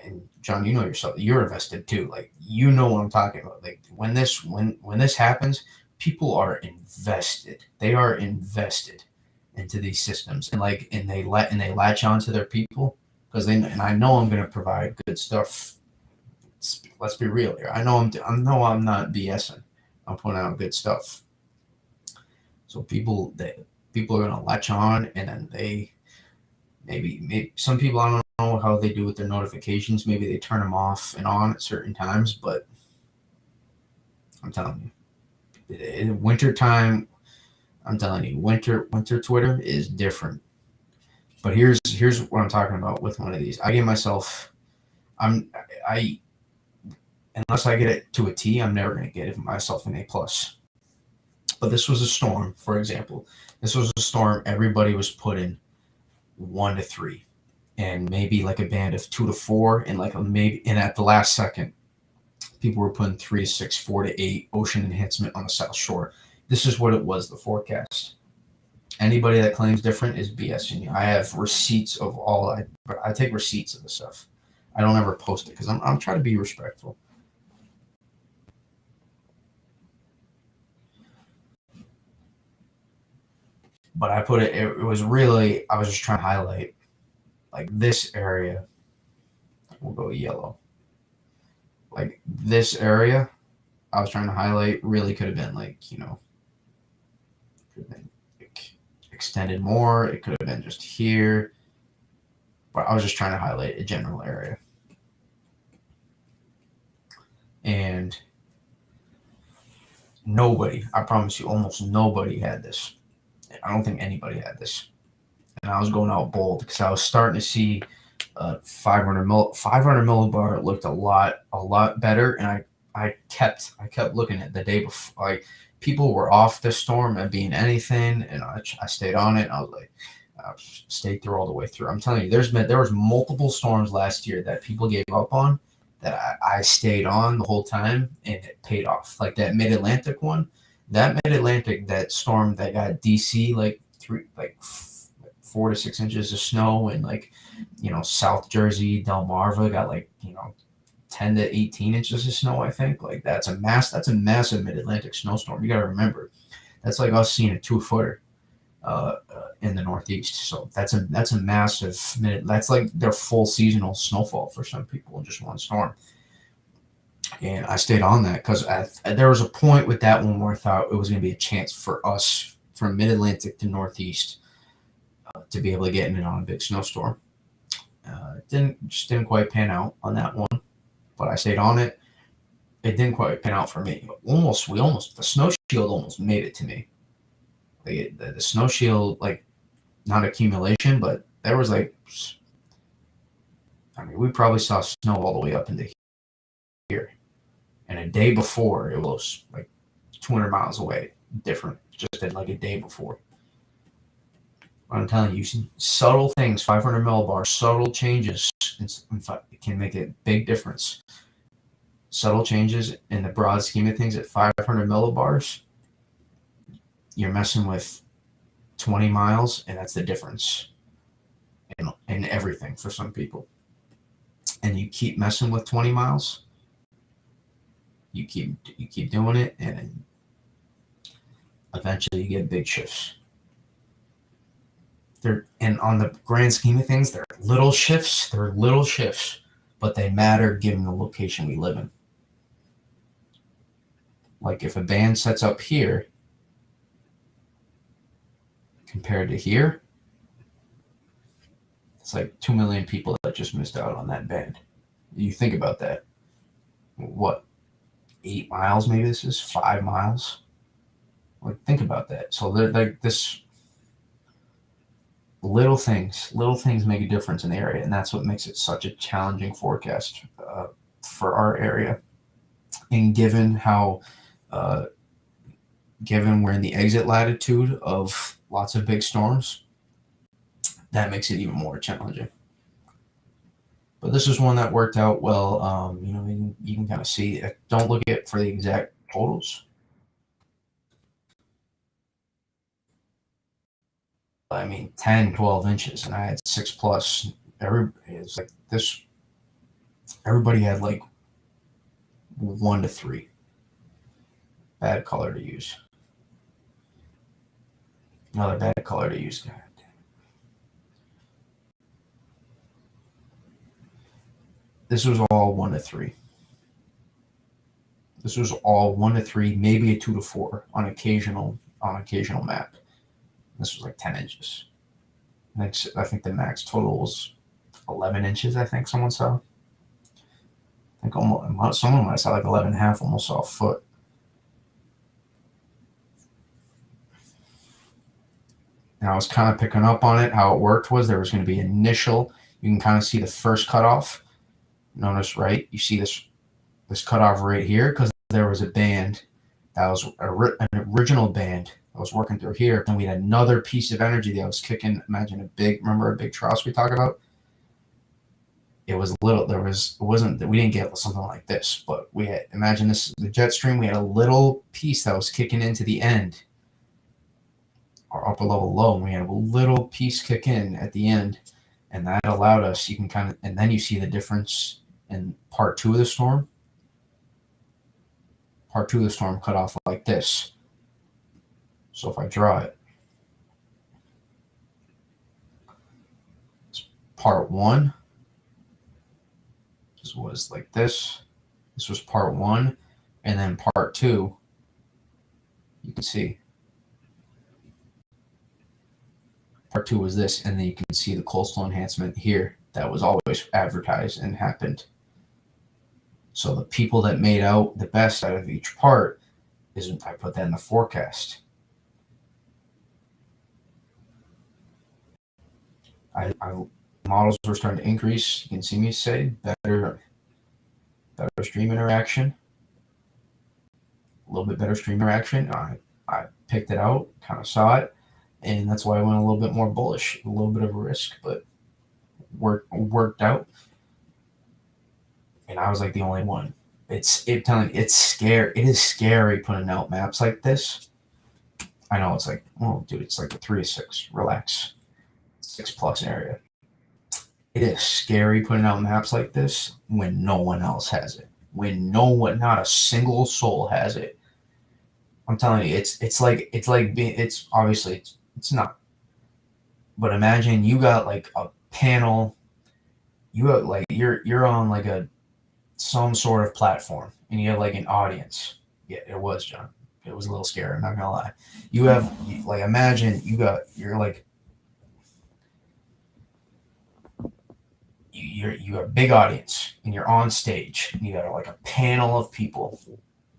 and John, you know yourself, you're invested too. Like, you know what I'm talking about. Like, when this happens, people are invested. They are invested into these systems, and like, and they latch on to their people because and I know I'm going to provide good stuff. Let's be real here. I'm not BSing. I'm putting out good stuff. So people are going to latch on, and then maybe some people, I don't know how they do with their notifications. Maybe they turn them off and on at certain times, but I'm telling you, in winter time, I'm telling you, winter Twitter is different. But here's what I'm talking about with one of these. I give myself, I unless I get it to a T, I'm never gonna get myself an A+. But this was a storm, for example. This was a storm. Everybody was putting 1 to 3, and maybe like a band of 2 to 4, and and at the last second, people were putting 3 to 6, 4 to 8 ocean enhancement on the South Shore. This is what it was, the forecast. Anybody that claims different is BSing you. I have receipts of all. I take receipts of the stuff. I don't ever post it because I'm trying to be respectful. But I put it. It was really. I was just trying to highlight like this area. We'll go yellow. Like this area. I was trying to highlight really could have been like, you know, could have been like extended more. It could have been just here. But I was just trying to highlight a general area. And nobody, I promise you, almost nobody had this. I don't think anybody had this. And I was going out bold because I was starting to see 500 millibar looked a lot better, and I kept looking at the day before. Like people were off this storm and being anything, and I stayed on it. And I was like, I stayed through all the way through. I'm telling you, there was multiple storms last year that people gave up on that I stayed on the whole time, and it paid off. Like that Mid Atlantic one, that storm that got DC like 4 to 6 inches of snow, and like, you know, South Jersey, Delmarva got like, you know, 10 to 18 inches of snow. I think like that's a massive Mid Atlantic snowstorm. You got to remember, that's like us seeing a 2-footer in the Northeast. So that's a massive that's like their full seasonal snowfall for some people in just one storm. And I stayed on that because there was a point with that one where I thought it was going to be a chance for us from Mid Atlantic to Northeast to be able to get in on a big snowstorm. Didn't quite pan out on that one, but I stayed on it. It didn't quite pan out for me. The snow shield almost made it to me. Like the snow shield, like not accumulation, but there was like, I mean, we probably saw snow all the way up into here. And a day before, it was like 200 miles away, different, just in like a day before. I'm telling you, subtle things, 500 millibar, subtle changes, it can make a big difference. Subtle changes in the broad scheme of things at 500 millibars, you're messing with 20 miles, and that's the difference in everything for some people. And you keep messing with 20 miles, you keep doing it, and eventually you get big shifts. And on the grand scheme of things, they're little shifts, but they matter given the location we live in. Like if a band sets up here compared to here, it's like 2 million people that just missed out on that band. You think about that. What, 8 miles maybe this is? 5 miles? Like think about that. So they're like this. Little things make a difference in the area, and that's what makes it such a challenging forecast for our area. And given how, given we're in the exit latitude of lots of big storms, that makes it even more challenging. But this is one that worked out well. You know, you can kind of see. Don't look at for the exact totals. I mean, 10, 12 inches, and I had 6 plus. It's like this. Everybody had like 1 to 3. Bad color to use. Another bad color to use. God damn. This was all 1 to 3. This was all 1 to 3, maybe a 2 to 4 on occasional map. This was like 10 inches. Next, I think the max total was 11 inches. I think someone saw. I think someone might have saw like 11 and a half, almost saw a foot. And I was kind of picking up on it. How it worked was there was going to be initial. You can kind of see the first cutoff. Notice, right? You see this cutoff right here because there was a band that was an original band that was working through here, and we had another piece of energy that was kicking. Imagine remember a big trough we talk about? It was little. We didn't get something like this, but we had, imagine this, the jet stream. We had a little piece that was kicking into the end, our upper level low, and we had a little piece kick in at the end, and that allowed us. You can kind of, and then you see the difference in part 2 of the storm. Part 2 of the storm cut off like this. So if I draw it, part 1. This was like this. This was part 1. And then part two, you can see part two was this, and then you can see the coastal enhancement here that was always advertised and happened. So the people that made out the best out of each part is I put that in the forecast. Models were starting to increase. You can see me say better stream interaction, a little bit better stream interaction. I picked it out, kind of saw it, and that's why I went a little bit more bullish, a little bit of a risk, but worked out. And I was like the only one. It's scary. It is scary putting out maps like this. I know it's like, well, dude, it's like a 3 to 6. Relax, 6+ area. It is scary putting out maps like this when no one else has it. When not a single soul has it. I'm telling you, it's obviously it's not. But imagine you got like a panel. You got like you're on like some sort of platform, and you have like an audience. Yeah, it was, John. It was a little scary. I'm not gonna lie. You have like imagine you're like you have a big audience, and you're on stage, and you got like a panel of people,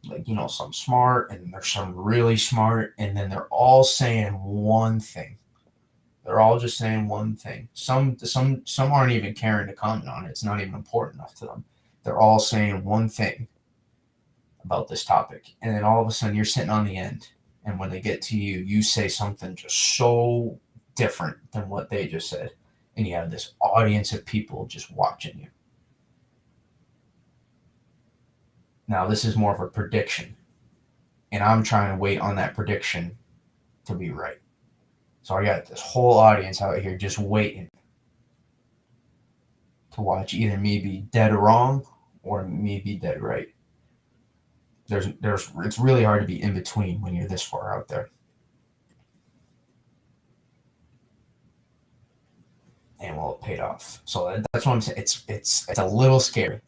like some smart, and there's some really smart, and then they're all saying one thing. They're all just saying one thing. Some aren't even caring to comment on it. It's not even important enough to them. They're all saying one thing about this topic, and then all of a sudden you're sitting on the end, and when they get to you, you say something just so different than what they just said, and you have this audience of people just watching you. Now this is more of a prediction, and I'm trying to wait on that prediction to be right. So I got this whole audience out here just waiting to watch either me be dead wrong or me be dead right. It's really hard to be in between when you're this far out there. And well, it paid off. So that's what I'm saying. It's a little scary.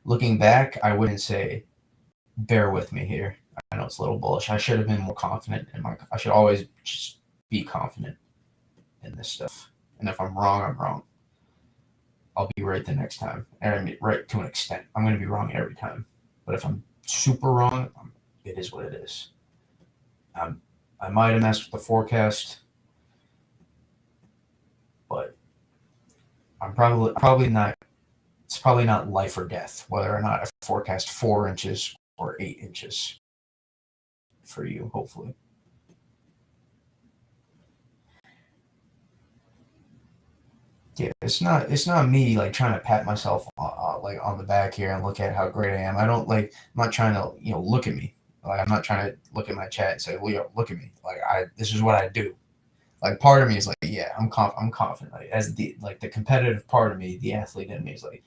Looking back, I wouldn't say bear with me here. I know it's a little bullish. I should have been more confident I should always just be confident in this stuff. And if I'm wrong, I'm wrong. I'll be right the next time. And I mean, right to an extent. I'm going to be wrong every time. But if I'm super wrong, it is what it is. I might have messed with the forecast, but I'm probably not. It's probably not life or death whether or not I forecast 4 inches or 8 inches for you. Hopefully. Yeah, it's not me like trying to pat myself like on the back here and look at how great I am. I don't like. I'm not trying to look at me. Like I'm not trying to look at my chat and say, "Well, look at me." Like this is what I do. Like part of me is like, yeah, I'm confident. Like as the competitive part of me, the athlete in me is like,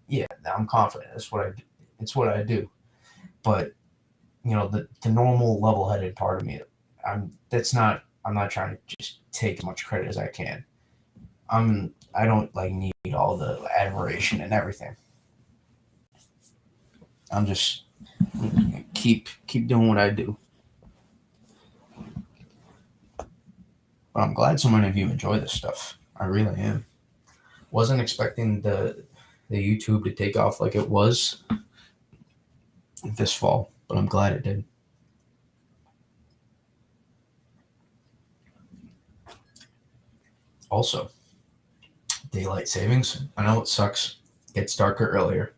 yeah, I'm confident. That's what I do. It's what I do. But the normal level-headed part of me, I'm not trying to just take as much credit as I can. I don't like need all the admiration and everything. I'm just keep doing what I do. But I'm glad so many of you enjoy this stuff. I really am. Wasn't expecting the YouTube to take off like it was this fall, but I'm glad it did. Also, daylight savings. I know it sucks. It gets darker earlier.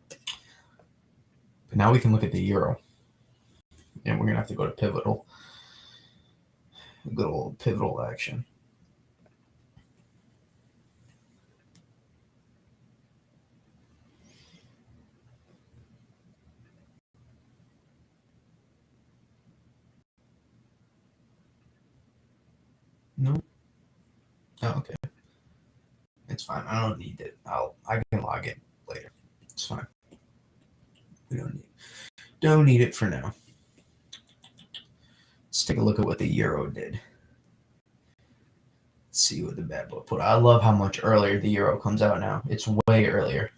But now we can look at the euro. And we're going to have to go to pivotal. Good old pivotal action. No. Oh, okay. It's fine. I don't need it. I can log in later. It's fine. We don't need it for now. Let's take a look at what the euro did. Let's see what the bad boy put. I love how much earlier the euro comes out now. It's way earlier.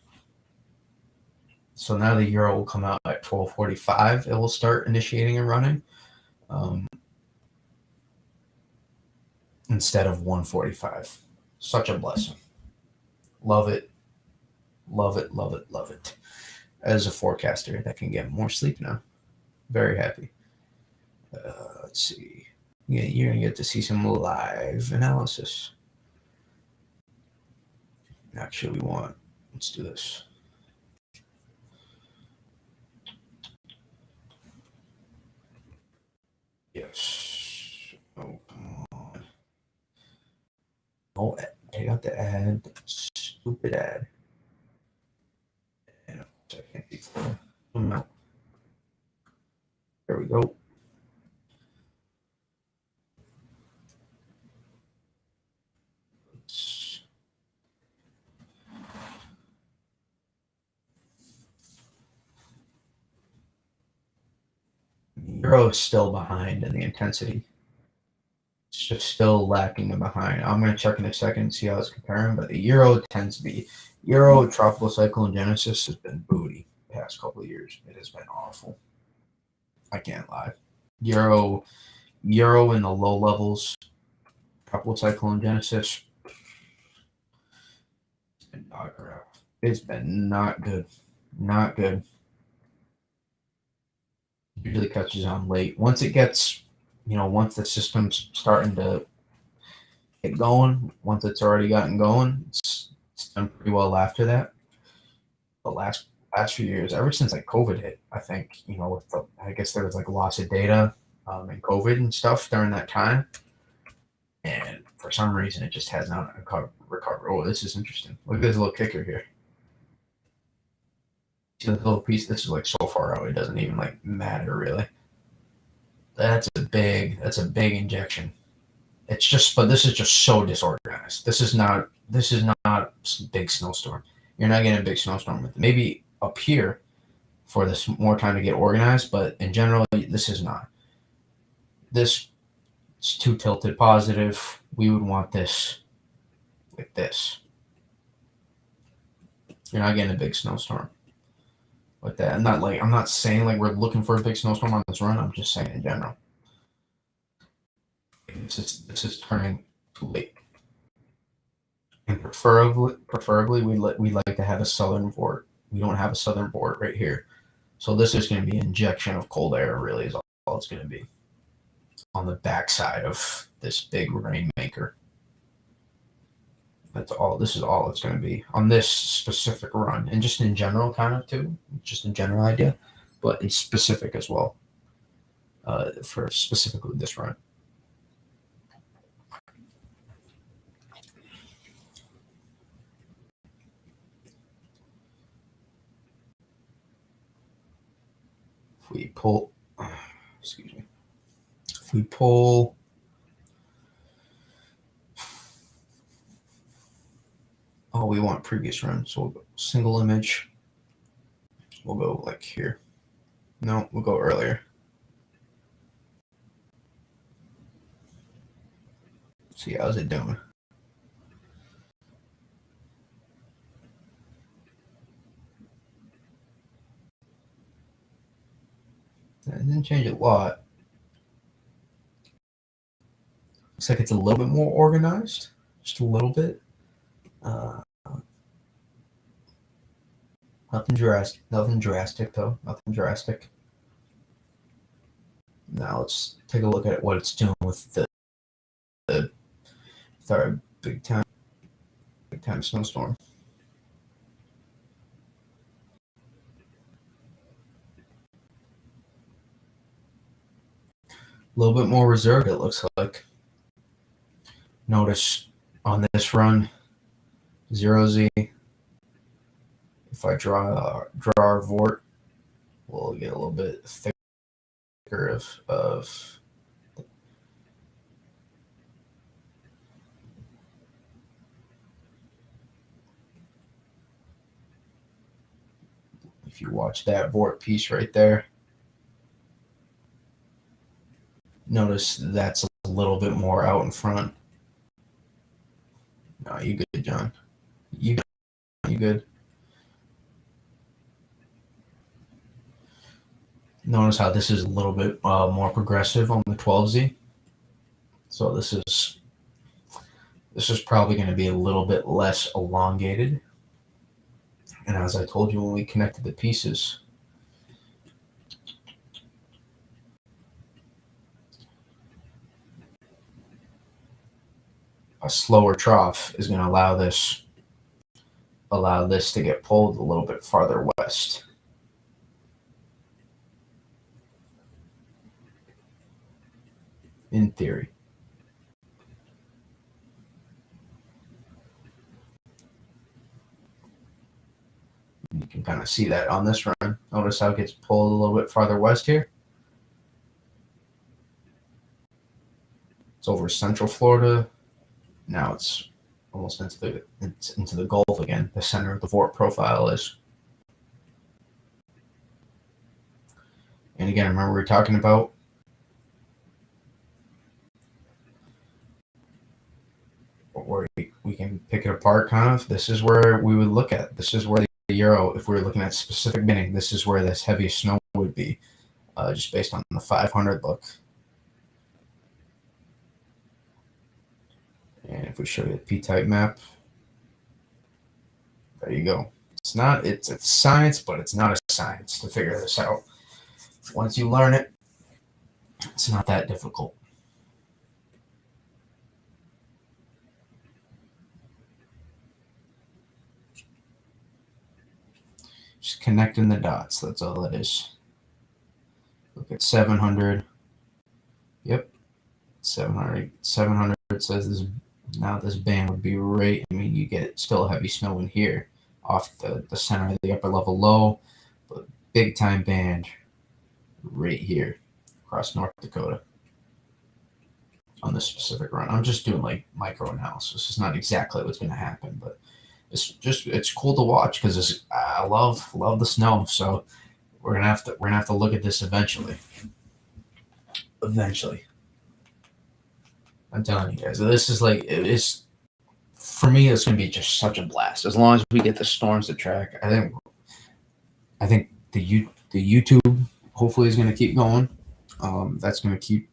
So now the Euro will come out at 12:45. It will start initiating and running instead of 1:45. Such a blessing. Love it, love it, love it, love it. As a forecaster, that can get more sleep now. Very happy. Let's see. Yeah, you're gonna get to see some live analysis. Actually, let's do this. Yes. Oh, come on. Oh, take out the ad. Stupid ad. And second before. No. There we go. Euro is still behind in the intensity. It's just still lacking behind. I'm going to check in a second and see how it's comparing, but the Euro tends to be Euro tropical cyclone genesis has been booty the past couple of years. It has been awful. I can't lie. Euro in the low levels, tropical cyclone genesis. It's been not good. It's been not good. Not good. Usually catches on late. Once it gets, once the system's starting to get going, once it's already gotten going, it's done pretty well after that. The last few years, ever since like COVID hit, I think, I guess there was like loss of data and COVID and stuff during that time. And for some reason, it just has not recovered. Oh, this is interesting. Look at this little kicker here. See this little piece? This is like so far out, it doesn't even like matter really. That's a big injection. It's just, but this is just so disorganized. This is not big snowstorm. You're not getting a big snowstorm with it. Maybe up here for this more time to get organized, but in general, this is not. This is too tilted positive. We would want this like this. You're not getting a big snowstorm like that. I'm not saying like we're looking for a big snowstorm on this run. I'm just saying in general. This is turning too late. And preferably we like to have a southern vort. We don't have a southern vort right here. So this is going to be injection of cold air really is all it's going to be on the backside of this big rainmaker. That's all. This is all it's going to be on this specific run, and just in general, kind of too, just in general idea, but in specific as well. For specifically this run. If we pull, excuse me. If we pull. Oh, we want previous run, so we'll go single image. We'll go like here. No, we'll go earlier. See, how's it doing? It didn't change a lot. Looks like it's a little bit more organized, just a little bit. Nothing drastic. Nothing drastic though. Nothing drastic. Now let's take a look at what it's doing with our big time snowstorm. A little bit more reserved, it looks like. Notice on this run, 0Z. If I draw our vort, we'll get a little bit thicker of if you watch that vort piece right there, notice that's a little bit more out in front. No, you good, John. You good. Notice how this is a little bit more progressive on the 12Z. So this is probably going to be a little bit less elongated. And as I told you when we connected the pieces, a slower trough is going to allow this to get pulled a little bit farther west. In theory. You can kind of see that on this run. Notice how it gets pulled a little bit farther west here. It's over Central Florida. Now it's almost into the Gulf again. The center of the vort profile is. And again, remember we were talking about where we can pick it apart kind of. This is where we would look at. This is where the Euro, if we were looking at specific binning, this is where this heavy snow would be, just based on the 500 look. And if we show you the P-type map, there you go. It's a science, but it's not a science to figure this out. Once you learn it, it's not that difficult. Just connecting the dots, that's all it is. Look at 700. Yep, 700. 700 says this. Now this band would be right. I mean, you get still heavy snow in here off the center of the upper level low, but big time band right here across North Dakota on this specific run. I'm just doing like micro analysis. It's not exactly what's going to happen, but it's cool to watch because I love the snow. So we're gonna have to look at this eventually. Eventually, I'm telling you guys, this is like it's for me. It's gonna be just such a blast as long as we get the storms to track. I think the YouTube hopefully is gonna keep going. That's gonna keep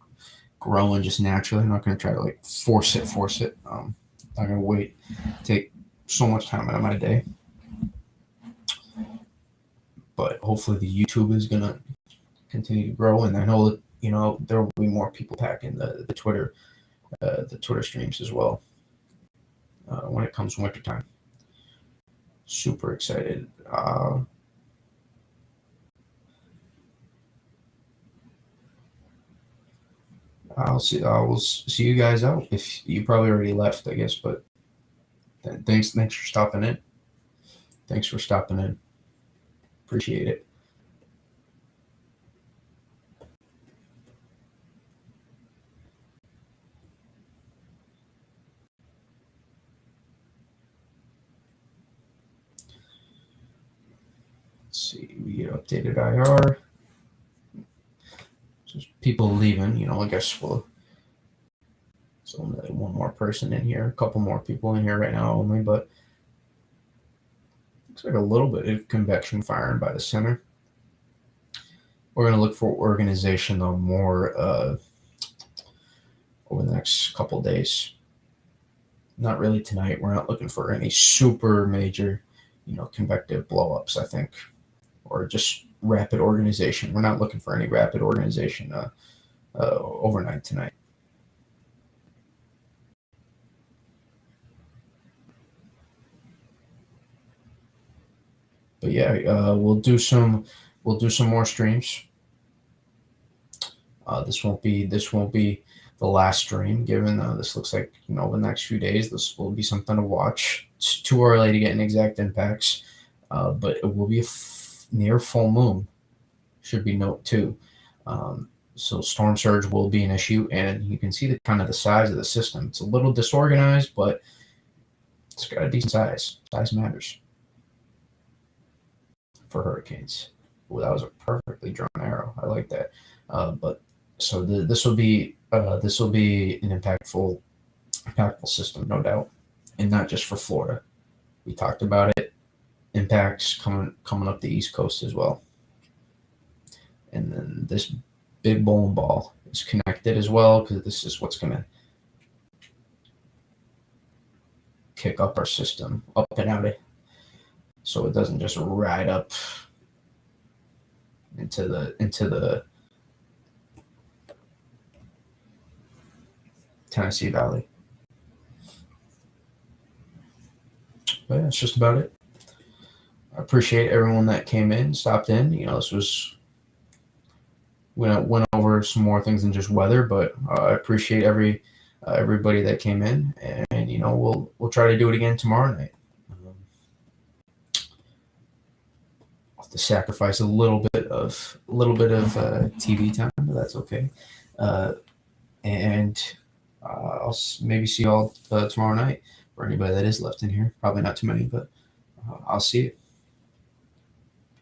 growing just naturally. I'm not gonna try to like force it. I'm not gonna wait. Take so much time out of my day. But hopefully the YouTube is gonna continue to grow, and I know that there will be more people packing the Twitter streams as well when it comes wintertime. Super excited. I will see you guys out. If you probably already left, I guess, but thanks for stopping in. Thanks for stopping in. Appreciate it. Let's see, we get updated IR. Just people leaving, I guess it's only one more person in here, a couple more people in here right now only, but looks like a little bit of convection firing by the center. We're going to look for organization though more over the next couple days. Not really tonight. We're not looking for any super major, convective blowups, I think, or just rapid organization. We're not looking for any rapid organization overnight tonight. But yeah, we'll do some more streams. This won't be the last stream, given this looks like the next few days this will be something to watch. It's too early to get an exact impacts, but it will be near full moon. Should be note too. So storm surge will be an issue, and you can see the kind of the size of the system. It's a little disorganized, but it's got a decent size. Size matters for hurricanes. Well, that was a perfectly drawn arrow. I like that. But so this will be an impactful system, no doubt, and not just for Florida. We talked about it. Impacts coming up the East Coast as well. and then this big bowling ball is connected as well, because this is what's going to kick up our system up and out, so it doesn't just ride up into the Tennessee Valley. But yeah, that's just about it. I appreciate everyone that came in, stopped in. This was, went over some more things than just weather, but I appreciate everybody that came in, and we'll try to do it again tomorrow night. I'll have to sacrifice a little bit of TV time, but that's okay. And I'll maybe see y'all tomorrow night, for anybody that is left in here. Probably not too many, but I'll see you.